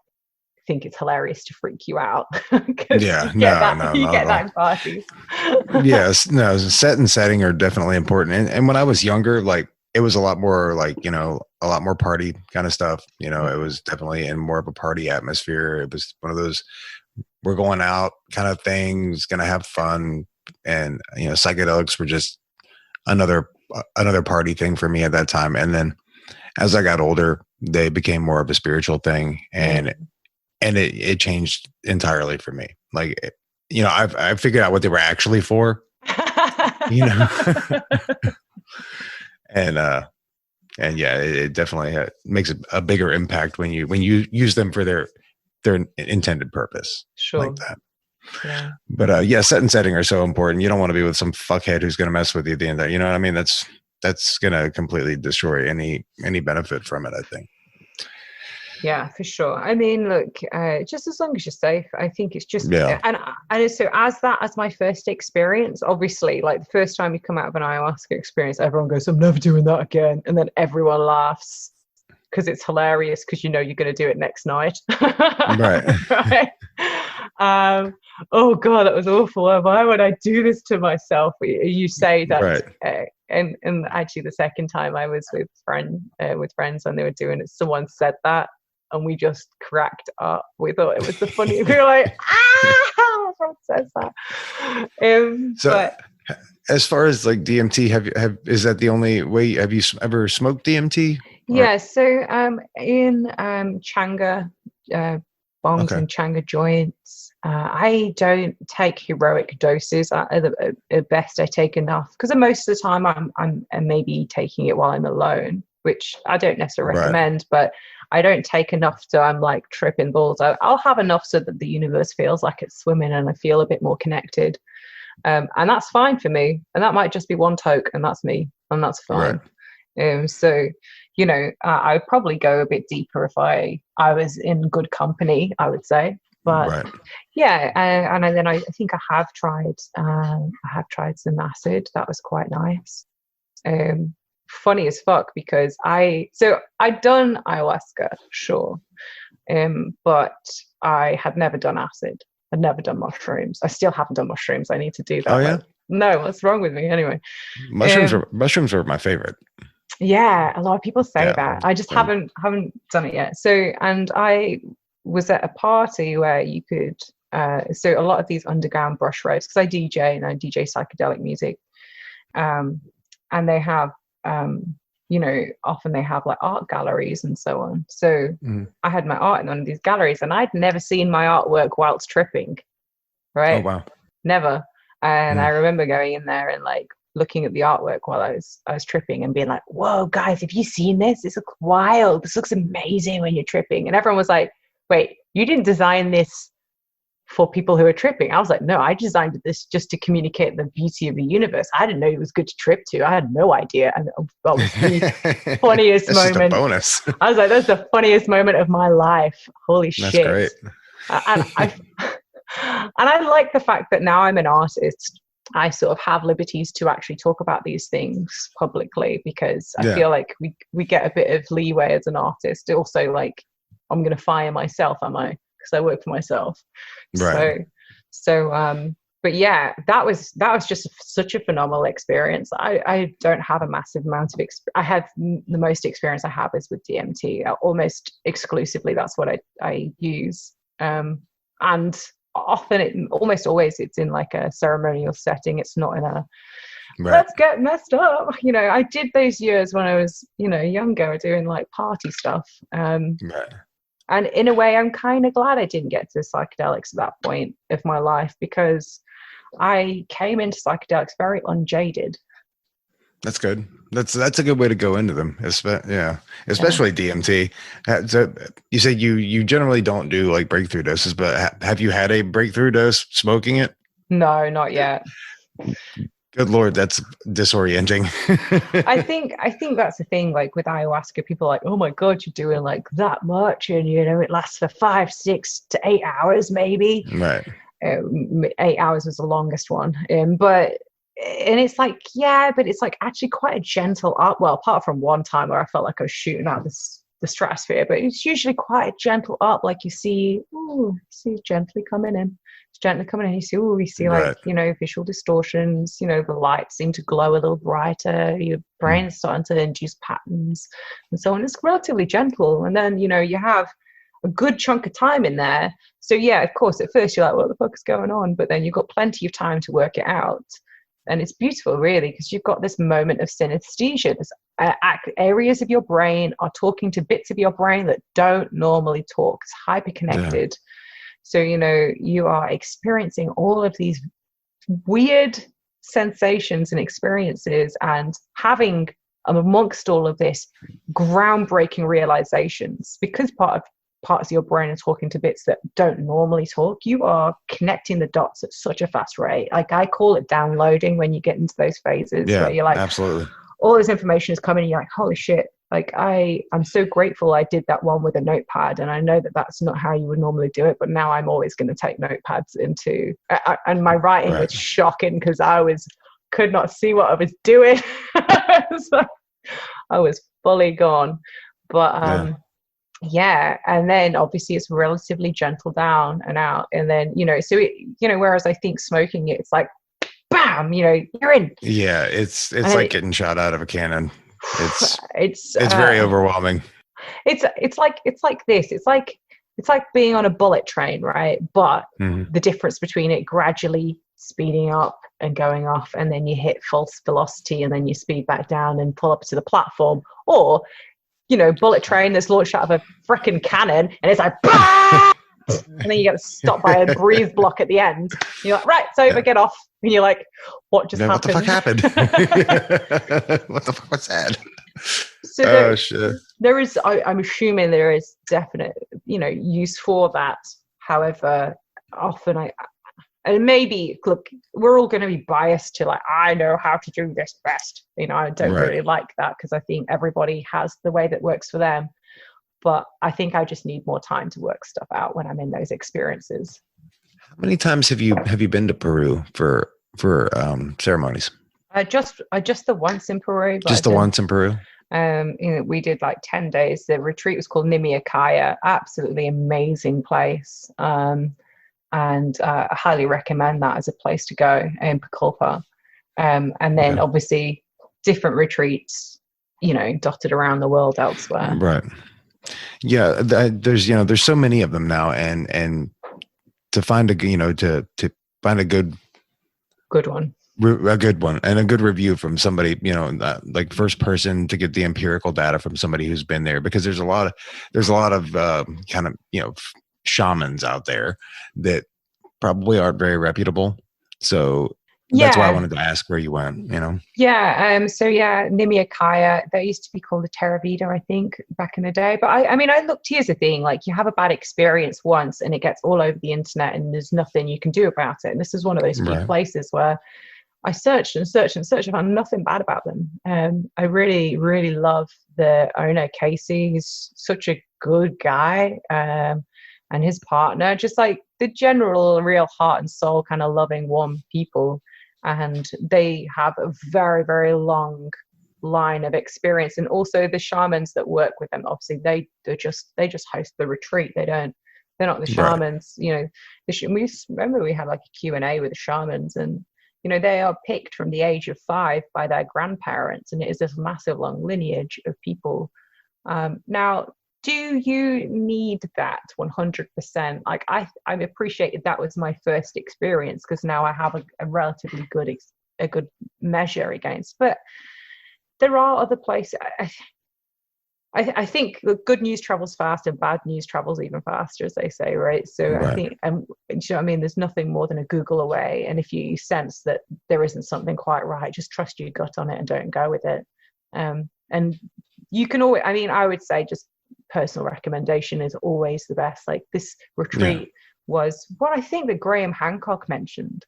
think it's hilarious to freak you out. Yeah, you get that in parties. Yes, no, set and setting are definitely important. And when I was younger, like it was a lot more like, a lot more party kind of stuff. It was definitely in more of a party atmosphere. It was one of those, we're going out kind of things, going to have fun. And, psychedelics were just another party thing for me at that time. And then as I got older, they became more of a spiritual thing, and it changed entirely for me. Like, I figured out what they were actually for, and yeah, it definitely makes a bigger impact when you use them for their intended purpose. Sure. Like that. Yeah. But set and setting are so important. You don't want to be with some fuckhead who's going to mess with you at the end of that. You know what I mean? That's going to completely destroy any benefit from it, I think. Yeah, for sure. I mean, look, just as long as you're safe, I think it's just, and so as my first experience, obviously, like the first time you come out of an ayahuasca experience, everyone goes, I'm never doing that again. And then everyone laughs because it's hilarious, because you're going to do it next night. Right. Right. Oh God, that was awful. Why would I do this to myself? You say that, right. And actually the second time I was with friends and they were doing it, someone said that, and we just cracked up. We thought it was the funny. We were like, everyone says that. But as far as like DMT, is that the only way? Have you ever smoked DMT? Yeah. So in Changa, bongs and Changa joints, I don't take heroic doses. At best, I take enough, because most of the time I'm maybe taking it while I'm alone, which I don't necessarily recommend, but I don't take enough so I'm like tripping balls. I'll have enough so that the universe feels like it's swimming and I feel a bit more connected. And that's fine for me. And that might just be one toke, and that's me, and that's fine. Right. So, I would probably go a bit deeper if I was in good company, I would say. But yeah, and then I think I have tried some acid. That was quite nice. Funny as fuck, because I'd done ayahuasca, sure, but I had never done acid. I'd never done mushrooms. I still haven't done mushrooms. I need to do that. Oh yeah? No, what's wrong with me anyway? Mushrooms are my favorite. Yeah, a lot of people say that. I just haven't done it yet. So, and I was at a party where you could, so a lot of these underground brush roads, because I DJ and I DJ psychedelic music, and they have, often they have like art galleries and so on. So I had my art in one of these galleries, and I'd never seen my artwork whilst tripping. Oh, right? wow. Never. And I Mm. remember going in there and like looking at the artwork while I was tripping and being like, whoa, guys, have you seen this? This looks wild. This looks amazing when you're tripping. And everyone was like, wait, you didn't design this for people who are tripping. I was like, no, I designed this just to communicate the beauty of the universe. I didn't know it was good to trip to. I had no idea. And that was the funniest That's just a moment. bonus. I was like, that's the funniest moment of my life. Holy That's shit. great. And I like the fact that now I'm an artist, I sort of have liberties to actually talk about these things publicly, because I feel like we get a bit of leeway as an artist. Also, like, I'm going to fire myself, am I? Because I work for myself. Right. But yeah, that was just such a phenomenal experience. I don't have a massive amount of I have the most experience I have is with DMT. Almost exclusively, that's what I use. And often, almost always, it's in like a ceremonial setting. It's not in a let's get messed up. I did those years when I was, younger, doing like party stuff. And in a way, I'm kind of glad I didn't get to psychedelics at that point of my life, because I came into psychedelics very unjaded. That's good. That's a good way to go into them. Especially DMT. So you said you generally don't do like breakthrough doses, but have you had a breakthrough dose smoking it? No, not yet. Good Lord, that's disorienting. I think that's the thing. Like with ayahuasca, people are like, oh my God, you're doing like that much, and it lasts for 5, 6 to 8 hours, maybe. Right. 8 hours was the longest one. And it's like, yeah, but it's like actually quite a gentle up. Well, apart from one time where I felt like I was shooting out the stratosphere, but it's usually quite a gentle up. Like you see gently coming in. It's gently coming in. You see like, visual distortions, the lights seem to glow a little brighter. Your brain's starting to induce patterns and so on. It's relatively gentle. And then, you have a good chunk of time in there. So yeah, of course, at first you're like, what the fuck is going on? But then you've got plenty of time to work it out. And it's beautiful, really, because you've got this moment of synesthesia. There's areas of your brain are talking to bits of your brain that don't normally talk. It's hyper-connected. Yeah. So, you are experiencing all of these weird sensations and experiences, and having, amongst all of this, groundbreaking realizations, because parts of your brain are talking to bits that don't normally talk. You are connecting the dots at such a fast rate. Like I call it downloading when you get into those phases where you're like, absolutely, all this information is coming and you're like, holy shit. Like I'm so grateful I did that one with a notepad, and I know that that's not how you would normally do it, but now I'm always going to take notepads into, and my writing was shocking because could not see what I was doing. So I was fully gone, but yeah, and then obviously it's relatively gentle down and out, and then whereas I think smoking it's like bam, you're in. Yeah, it's like getting shot out of a cannon. It's very overwhelming. It's like this. It's like being on a bullet train, right? But the difference between it gradually speeding up and going off, and then you hit false velocity, and then you speed back down and pull up to the platform, or bullet train that's launched out of a freaking cannon, and it's like, and then you get stopped by a breeze block at the end. You're like, right, it's over, get off. And you're like, what just happened? What the fuck happened? What the fuck was that? So shit. There is, I'm assuming there is definite, use for that. However, often and maybe, look, we're all going to be biased to like, I know how to do this best. I don't really like that, because I think everybody has the way that works for them. But I think I just need more time to work stuff out when I'm in those experiences. How many times have you been to Peru for ceremonies? Just the once in Peru. Just the once in Peru. We did like 10 days. The retreat was called Nimiakaya. Absolutely amazing place. And I highly recommend that as a place to go in Pucallpa. And then obviously different retreats, dotted around the world elsewhere. Right. Yeah. There's so many of them now, and to find to find a good one. A good one and a good review from somebody, like first person, to get the empirical data from somebody who's been there, because there's a lot of kind of, shamans out there that probably aren't very reputable. So that's why I Yeah. wanted to ask where you went, Yeah. So yeah, Nimiakaya, that used to be called a Theravada, I think, back in the day. But I mean, I looked, here's the thing, like you have a bad experience once and it gets all over the internet and there's nothing you can do about it. And this is one of those few Right. places where I searched and searched and searched and found nothing bad about them. I really, really love the owner, Casey. He's such a good guy. And his partner, just like the general real heart and soul kind of loving, warm people. And they have a very, very long line of experience. And also the shamans that work with them, obviously they just host the retreat. They're not the shamans, we remember we had like a Q&A with the shamans, and they are picked from the age of 5 by their grandparents, and it is this massive long lineage of people. Now, do you need that 100%? Like I appreciated that was my first experience because now I have a relatively good measure against. But there are other places. I think the good news travels fast and bad news travels even faster, as they say, right? So Right. I think, do you know what I mean? There's nothing more than a Google away. And if you sense that there isn't something quite right, just trust your gut on it and don't go with it. And you can always, I would say just personal recommendation is always the best. Like this retreat was what I think that Graham Hancock mentioned.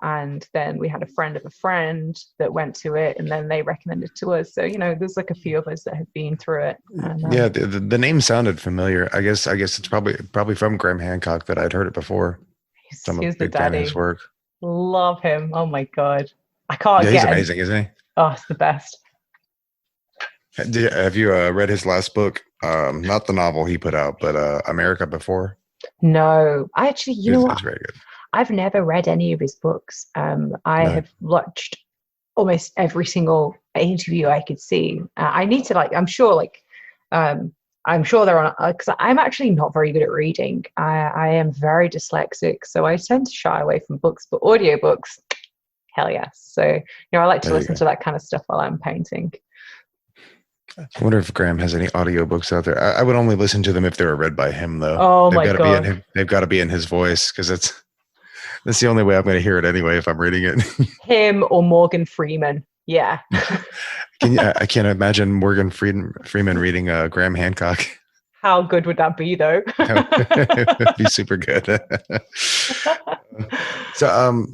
And then we had a friend of a friend that went to it, and then they recommended to us. So there's like a few of us that have been through it. And, Yeah, the name sounded familiar. I guess it's probably from Graham Hancock that I'd heard it before. I'm a he's the big fan of daddy. his work. Love him. Oh my god, I can't Yeah, get he's him. amazing, isn't he? Oh, it's the best. Have you read his last book? Not the novel he put out, but America Before. No, I actually, you know what? It's very good. I've never read any of his books. I have watched almost every single interview I could see. I need to I'm sure they're on, because I'm actually not very good at reading. I am very dyslexic, so I tend to shy away from books, but audiobooks, hell yes. So, I like to listen to that kind of stuff while I'm painting. I wonder if Graham has any audiobooks out there. I would only listen to them if they were read by him, though. Oh my god. They've got to be in his voice, because that's the only way I'm going to hear it anyway if I'm reading it. Him or Morgan Freeman. Yeah. I can't imagine Morgan Freeman reading Graham Hancock. How good would that be, though? It would be super good. So,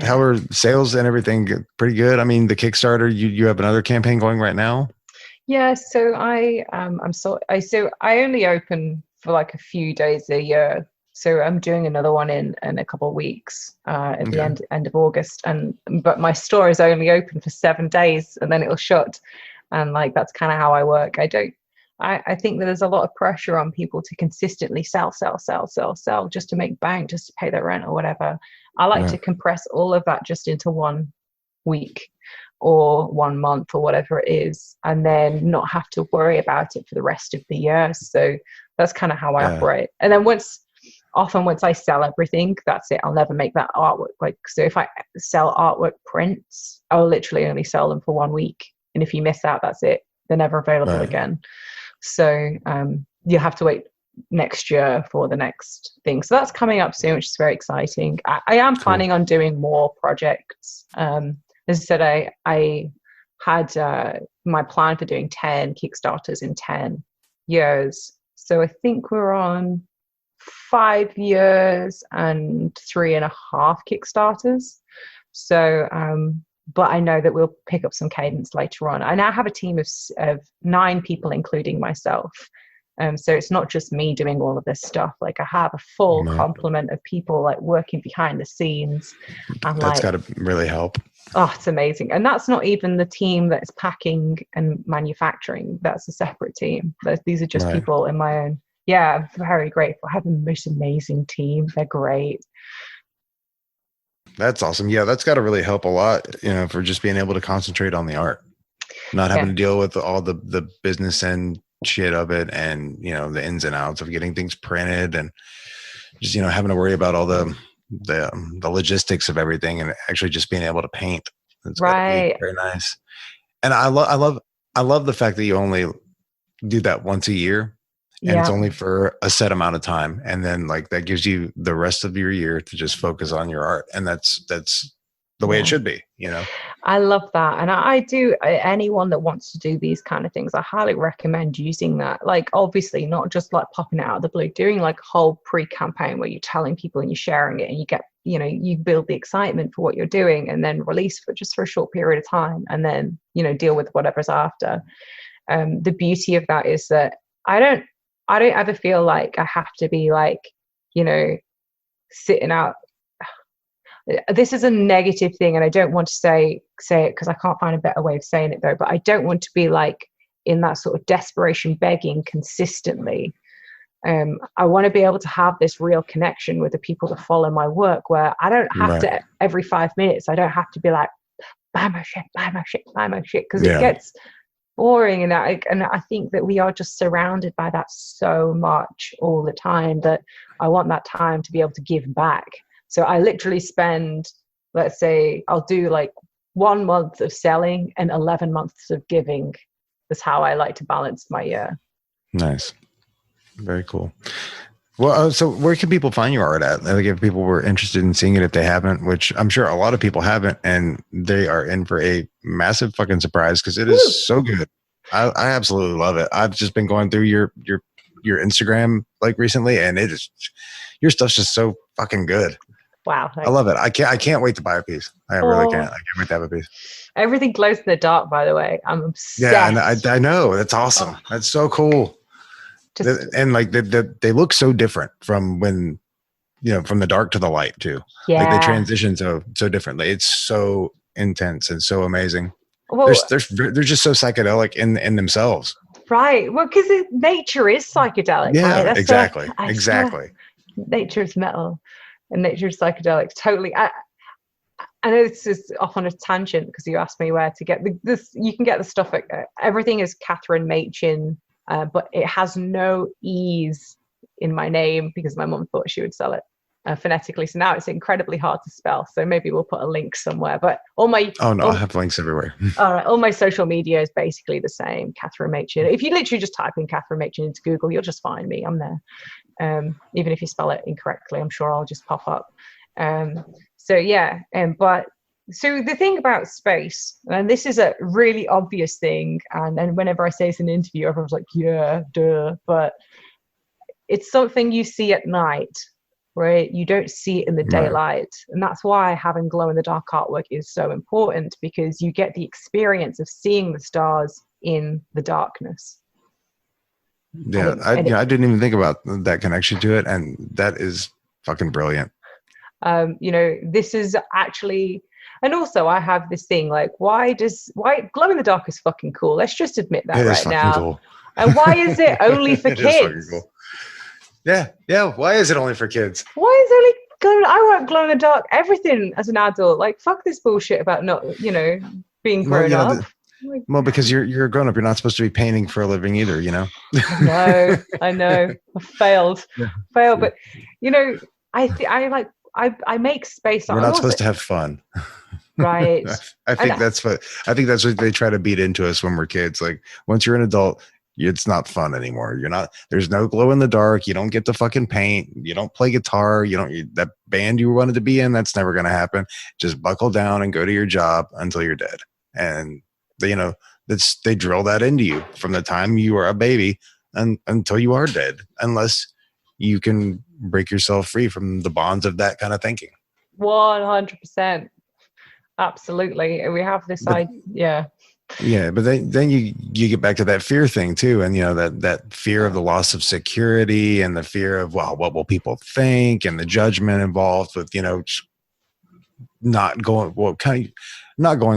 how are sales and everything? Pretty good. I mean, the Kickstarter, you have another campaign going right now? Yeah. So I only open for like a few days a year. So I'm doing another one in a couple of weeks at the end of August. But my store is only open for 7 days and then it'll shut. And that's kind of how I work. I think that there's a lot of pressure on people to consistently sell just to make bank, just to pay their rent or whatever. I like to compress all of that just into 1 week or 1 month or whatever it is, and then not have to worry about it for the rest of the year. So that's kind of how I operate. And then once I sell everything, that's it. I'll never make that artwork. So if I sell artwork prints, I'll literally only sell them for 1 week. And if you miss out, that's it. They're never available again. So you'll have to wait next year for the next thing. So that's coming up soon, which is very exciting. I am planning on doing more projects. As I said, I had my plan for doing 10 Kickstarters in 10 years. So I think we're on 5 years and 3.5 Kickstarters. So, but I know that we'll pick up some cadence later on. I now have a team of 9 people, including myself. So it's not just me doing all of this stuff. I have a full complement of people working behind the scenes. And that's got to really help. Oh, it's amazing. And that's not even the team that's packing and manufacturing. That's a separate team. These are just people in my own. Yeah, I'm very grateful. I have the most amazing team. They're great. That's awesome. Yeah, that's got to really help a lot, for just being able to concentrate on the art, not having to deal with all the business and shit of it, and the ins and outs of getting things printed, and just having to worry about all the logistics of everything, and actually just being able to paint. It's very nice. And I love the fact that you only do that once a year, and it's Yeah. only for a set amount of time. And then like that gives you the rest of your year to just focus on your art. And that's the way it should be, you know? I love that. And I do, anyone that wants to do these kind of things, I highly recommend using that. Like, obviously, not just like popping it out of the blue, doing like a whole pre-campaign where you're telling people and you're sharing it and you get, you know, you build the excitement for what you're doing and then release for just for a short period of time and then, you know, deal with whatever's after. The beauty of that is that I don't ever feel like I have to be like, you know, sitting out. This is a negative thing, and I don't want to say it because I can't find a better way of saying it though, but I don't want to be like in that sort of desperation begging consistently. I want to be able to have this real connection with the people that follow my work where I don't have to every 5 minutes, I don't have to be like, buy my shit, because it gets boring. And I think that we are just surrounded by that so much all the time that I want that time to be able to give back. So I literally spend, let's say, I'll do like 1 month of selling and 11 months of giving. That's how I like to balance my year. Nice. Very cool. Well, so where can people find your art at? Like if people were interested in seeing it, if they haven't, which I'm sure a lot of people haven't, and they are in for a massive fucking surprise because it is so good. I absolutely love it. I've just been going through your Instagram like recently, and it is, your stuff's just so fucking good. Wow. I love it. I can't wait to buy a piece. I really can't. I can't wait to have a piece. Everything glows in the dark, by the way. I'm obsessed. Yeah, and I know. That's awesome. That's so cool. And like they look so different from when, you know, from the dark to the light too. Yeah. Like they transition so differently. It's so intense and so amazing. Well, they're just so psychedelic in themselves. Right. Well, because nature is psychedelic. Yeah, right? exactly. Exactly. Nature is metal. And nature is psychedelics. Totally. I know this is off on a tangent because you asked me where to get this. You can get the stuff. Everything is Cathrin Machin, but it has no E's in my name because my mum thought she would sell it phonetically. So now it's incredibly hard to spell. So maybe we'll put a link somewhere. But I have links everywhere. All right, all my social media is basically the same. Cathrin Machin. If you literally just type in Cathrin Machin into Google, you'll just find me. I'm there. Even if you spell it incorrectly, I'm sure I'll just pop up. But so the thing about space, and this is a really obvious thing, and whenever I say it's in an interview, everyone's like, yeah, duh, but it's something you see at night, right? You don't see it in the daylight. And that's why having glow in the dark artwork is so important, because you get the experience of seeing the stars in the darkness. Yeah, I didn't even think about that connection to it, and that is fucking brilliant. This is actually, and also I have this thing like, why glow in the dark is fucking cool. Let's just admit that right now. Cool. And why is it only for kids? Cool. Yeah. Why is it only for kids? Why is it only glow? I want glow in the dark everything as an adult. Like, fuck this bullshit about not, being grown up. Well, because you're a grown up, you're not supposed to be painting for a living either, you know. I know. I failed. But I make space. We're not supposed to have fun, right? I think that's what they try to beat into us when we're kids. Like once you're an adult, it's not fun anymore. There's no glow in the dark. You don't get to fucking paint. You don't play guitar. That band you wanted to be in, that's never going to happen. Just buckle down and go to your job until you're dead. And they drill that into you from the time you are a baby and until you are dead, unless you can break yourself free from the bonds of that kind of thinking. 100%. Absolutely. And we have this idea. Yeah. But then you get back to that fear thing too. And that fear of the loss of security and the fear of, well, what will people think, and the judgment involved with, not going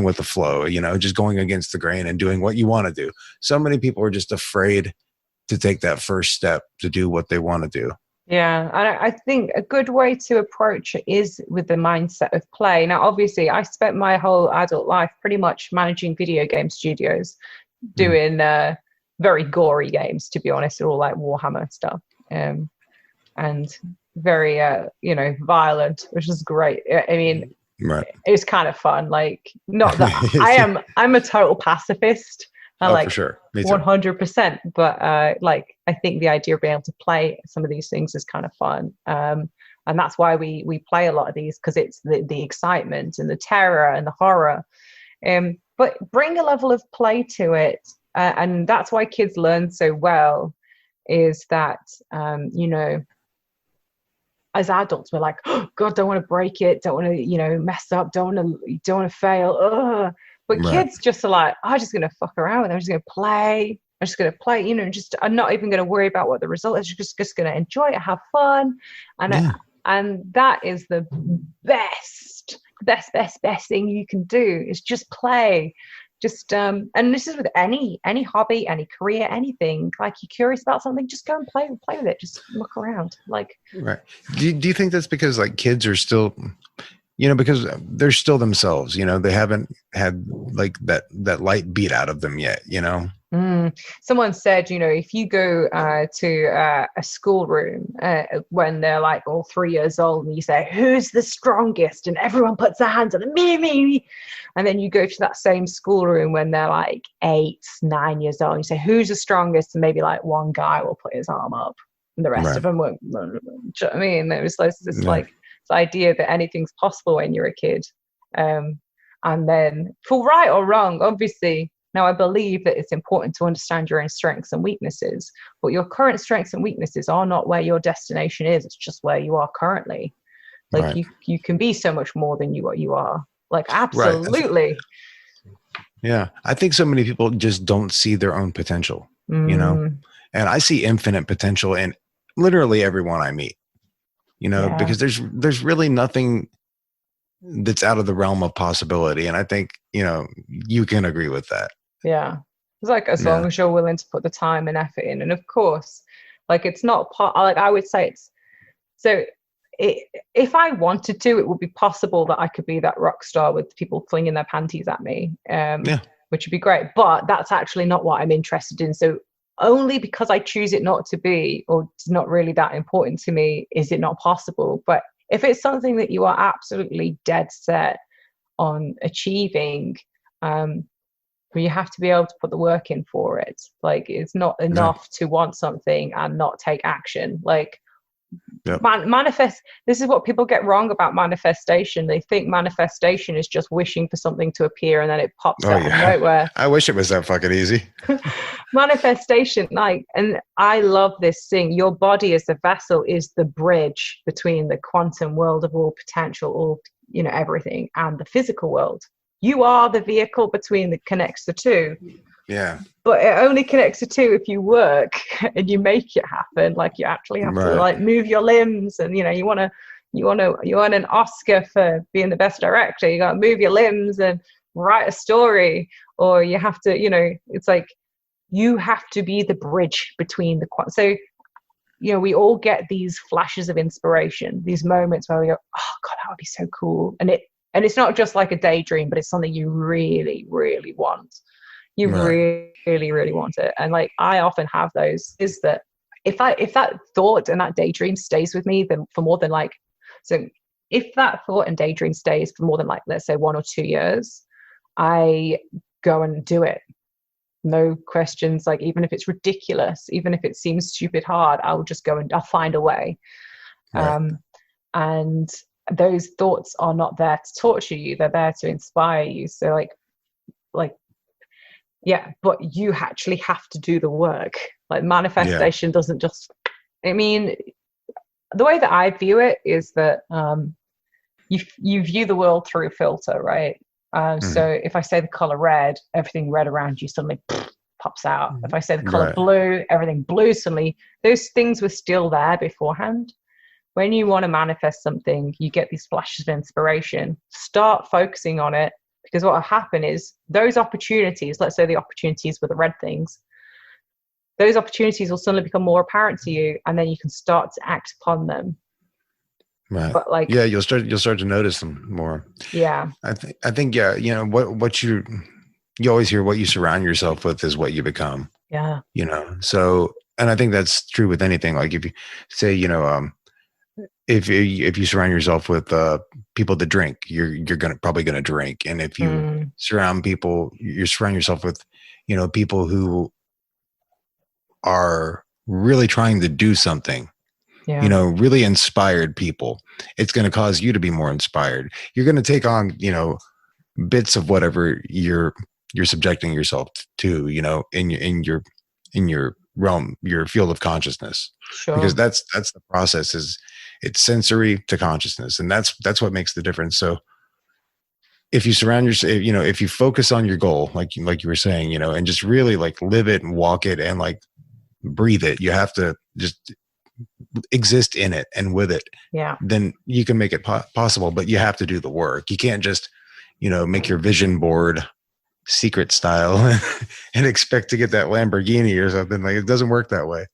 with the flow, just going against the grain and doing what you want to do. So many people are just afraid to take that first step to do what they want to do. Yeah. And I think a good way to approach it is with the mindset of play. Now, obviously, I spent my whole adult life pretty much managing video game studios, doing very gory games, to be honest, all like Warhammer stuff. And very, violent, which is great. I mean, right. It was kind of fun. Like, not that I'm a total pacifist, I Oh, like for sure. Me too. 100%. But like, I think the idea of being able to play some of these things is kind of fun. And that's why we play a lot of these, because it's the excitement and the terror and the horror. But bring a level of play to it. And that's why kids learn so well, is that, you know, as adults, we're like, oh, God, don't want to break it. Don't want to, you know, mess up. Don't want to fail. Ugh. But Right. kids just are like, I'm just going to fuck around with it. I'm just going to play. I'm just going to play, you know, I'm not even going to worry about what the result is. Just going to enjoy it, have fun. And that is the best thing you can do, is just play. Just and this is with any hobby, any career, anything. Like, you're curious about something, just go and play with it. Just look around. Like, Right. Do you think that's because like kids are still, you know, because they're still themselves, you know, they haven't had like that light beat out of them yet, you know? Someone said, you know, if you go to a schoolroom when they're like all 3 years old, and you say, who's the strongest, and everyone puts their hands on it, me, and then you go to that same schoolroom when they're like 8, 9 years old, and you say, who's the strongest, and maybe like one guy will put his arm up and the rest of them won't. Do you know what I mean? There's this like this idea that anything's possible when you're a kid, and then, for right or wrong, obviously. Now, I believe that it's important to understand your own strengths and weaknesses, but your current strengths and weaknesses are not where your destination is. It's just where you are currently. Like, you can be so much more than what you are. Like, absolutely. Right. Yeah. I think so many people just don't see their own potential, you know, and I see infinite potential in literally everyone I meet, you know, because there's really nothing that's out of the realm of possibility. And I think, you know, you can agree with that. Yeah. It's like, as long as you're willing to put the time and effort in. And of course, like, it's not like, I would say if I wanted to, it would be possible that I could be that rock star with people flinging their panties at me, which would be great. But that's actually not what I'm interested in. So only because I choose it not to be, or it's not really that important to me, is it not possible. But if it's something that you are absolutely dead set on achieving, you have to be able to put the work in for it. Like, it's not enough to want something and not take action. Like, manifest. This is what people get wrong about manifestation. They think manifestation is just wishing for something to appear and then it pops out of nowhere. I wish it was that fucking easy. Manifestation, like, and I love this thing. Your body as a vessel is the bridge between the quantum world of all potential, all, you know, everything, and the physical world. You are the vehicle between that connects the two. Yeah. But it only connects the two if you work and you make it happen. Like, you actually have to like move your limbs, and, you know, you want an Oscar for being the best director. You got to move your limbs and write a story, or you have to, you know, it's like, you have to be the bridge between the so, you know, we all get these flashes of inspiration, these moments where we go, oh God, that would be so cool. And it's not just like a daydream, but it's something you really, really want. You really, really want it. And like, I often have those, is that if that thought and that daydream stays with me, then for more than like, so if that thought and daydream stays for more than like, let's say 1 or 2 years, I go and do it. No questions. Like, even if it's ridiculous, even if it seems stupid hard, I'll just go and I'll find a way. And those thoughts are not there to torture you. They're there to inspire you. So like, yeah, but you actually have to do the work. Like, manifestation doesn't just, I mean, the way that I view it is that you view the world through a filter, right? So if I say the color red, everything red around you suddenly pops out. If I say the color blue, everything blue suddenly, those things were still there beforehand. When you want to manifest something, you get these flashes of inspiration. Start focusing on it, because what will happen is those opportunities, let's say the opportunities were the red things, those opportunities will suddenly become more apparent to you, and then you can start to act upon them. Right. But like, you'll start to notice them more. Yeah. I think, you know, what you always hear, what you surround yourself with is what you become. Yeah. You know, so, and I think that's true with anything. Like, if you say, you know, if you surround yourself with people that drink, you're probably gonna drink. And if you surround yourself with, people who are really trying to do something, really inspired people. It's going to cause you to be more inspired. You're going to take on, bits of whatever you're subjecting yourself to, in your realm, your field of consciousness. Sure. Because that's the process. Is it's sensory to consciousness, and that's what makes the difference. So if you surround yourself, if you focus on your goal, like you were saying, and just really like live it and walk it and like breathe it, you have to just exist in it and with it. Yeah. Then you can make it possible, but you have to do the work. You can't just, make your vision board secret style and expect to get that Lamborghini or something. Like, it doesn't work that way.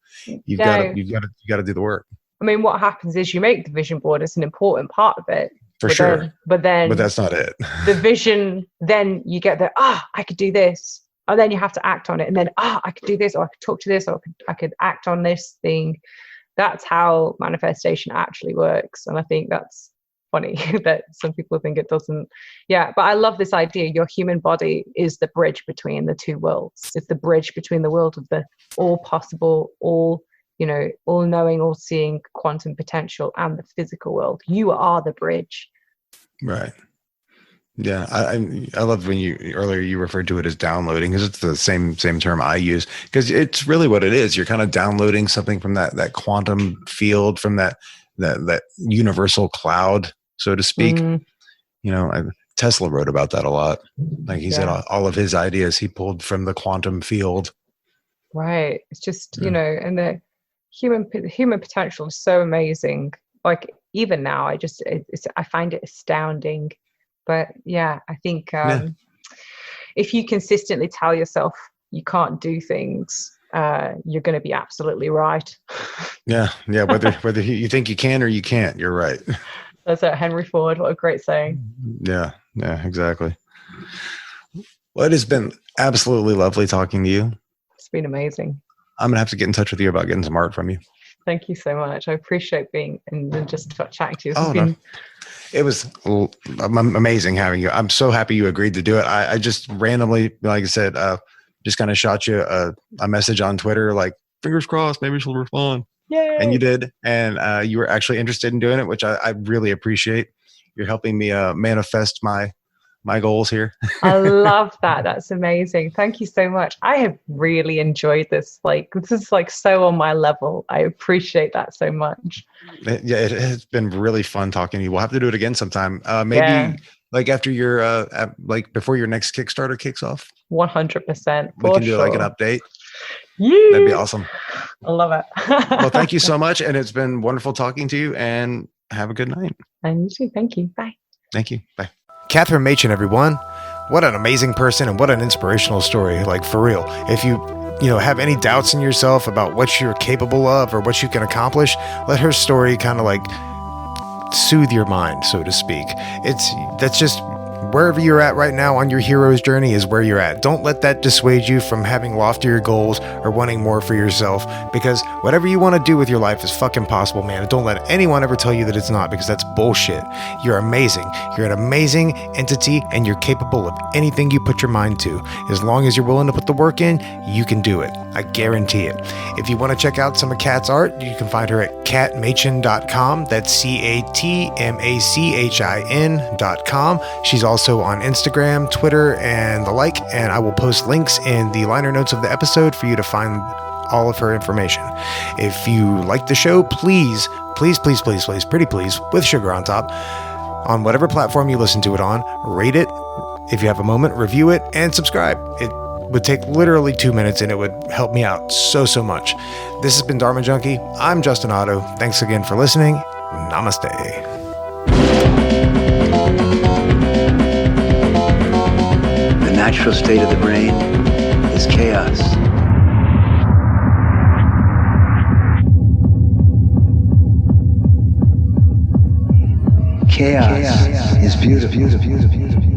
You got to do the work. I mean, what happens is you make the vision board. It's an important part of it. For sure. But that's not it. The vision, then you get the, I could do this. And then you have to act on it. And then, I could do this, or I could talk to this, or I could act on this thing. That's how manifestation actually works. And I think that's funny that some people think it doesn't. Yeah, but I love this idea. Your human body is the bridge between the two worlds. It's the bridge between the world of the all possible, all knowing, all seeing quantum potential, and the physical world. You are the bridge. Right. Yeah. I love when earlier you referred to it as downloading, because it's the same term I use, because it's really what it is. You're kind of downloading something from that quantum field, from that universal cloud, so to speak. Tesla wrote about that a lot. Like he said, all of his ideas he pulled from the quantum field. Right. It's just, and the human potential is so amazing. Like even now, I find it astounding. But yeah, I think if you consistently tell yourself you can't do things, you're going to be absolutely right. Yeah. Whether you think you can or you can't, you're right. That's it, Henry Ford. What a great saying. Yeah, exactly. Well, it has been absolutely lovely talking to you. It's been amazing. I'm going to have to get in touch with you about getting some art from you. Thank you so much. I appreciate being and just chatting to you. No. It was amazing having you. I'm so happy you agreed to do it. I just randomly, like I said, just kind of shot you a message on Twitter, like, fingers crossed, maybe she'll respond. Yay. And you did. And you were actually interested in doing it, which I really appreciate. You're helping me manifest my goals here. I love that. That's amazing. Thank you so much. I have really enjoyed this. Like, this is like so on my level. I appreciate that so much. Yeah, it has been really fun talking to you. We'll have to do it again sometime. Maybe like after your like before your next Kickstarter kicks off. 100%. We can do like an update. Yeah. That'd be awesome. I love it. Well, thank you so much. And it's been wonderful talking to you, and have a good night. And you too. Thank you. Bye. Thank you. Bye. Cathrin Machin, everyone. What an amazing person and what an inspirational story. Like, for real. If you have any doubts in yourself about what you're capable of or what you can accomplish, let her story kind of like soothe your mind, so to speak. That's just wherever you're at right now on your hero's journey is where you're at. Don't let that dissuade you from having loftier goals or wanting more for yourself, because whatever you want to do with your life is fucking possible, man. Don't let anyone ever tell you that it's not, because that's bullshit. You're amazing. You're an amazing entity, and you're capable of anything you put your mind to. As long as you're willing to put the work in, you can do it. I guarantee it. If you want to check out some of Kat's art, you can find her at catmachin.com. That's CATMACHIN.com. She's also on Instagram, Twitter, and the like, and I will post links in the liner notes of the episode for you to find all of her information. If you like the show, please, pretty please, with sugar on top, on whatever platform you listen to it on, rate it. If you have a moment, review it and subscribe. It would take literally 2 minutes, and it would help me out so much. This has been Dharma Junkie. I'm Justin Otto. Thanks again for listening. Namaste. The natural state of the brain is chaos. Chaos is beautiful.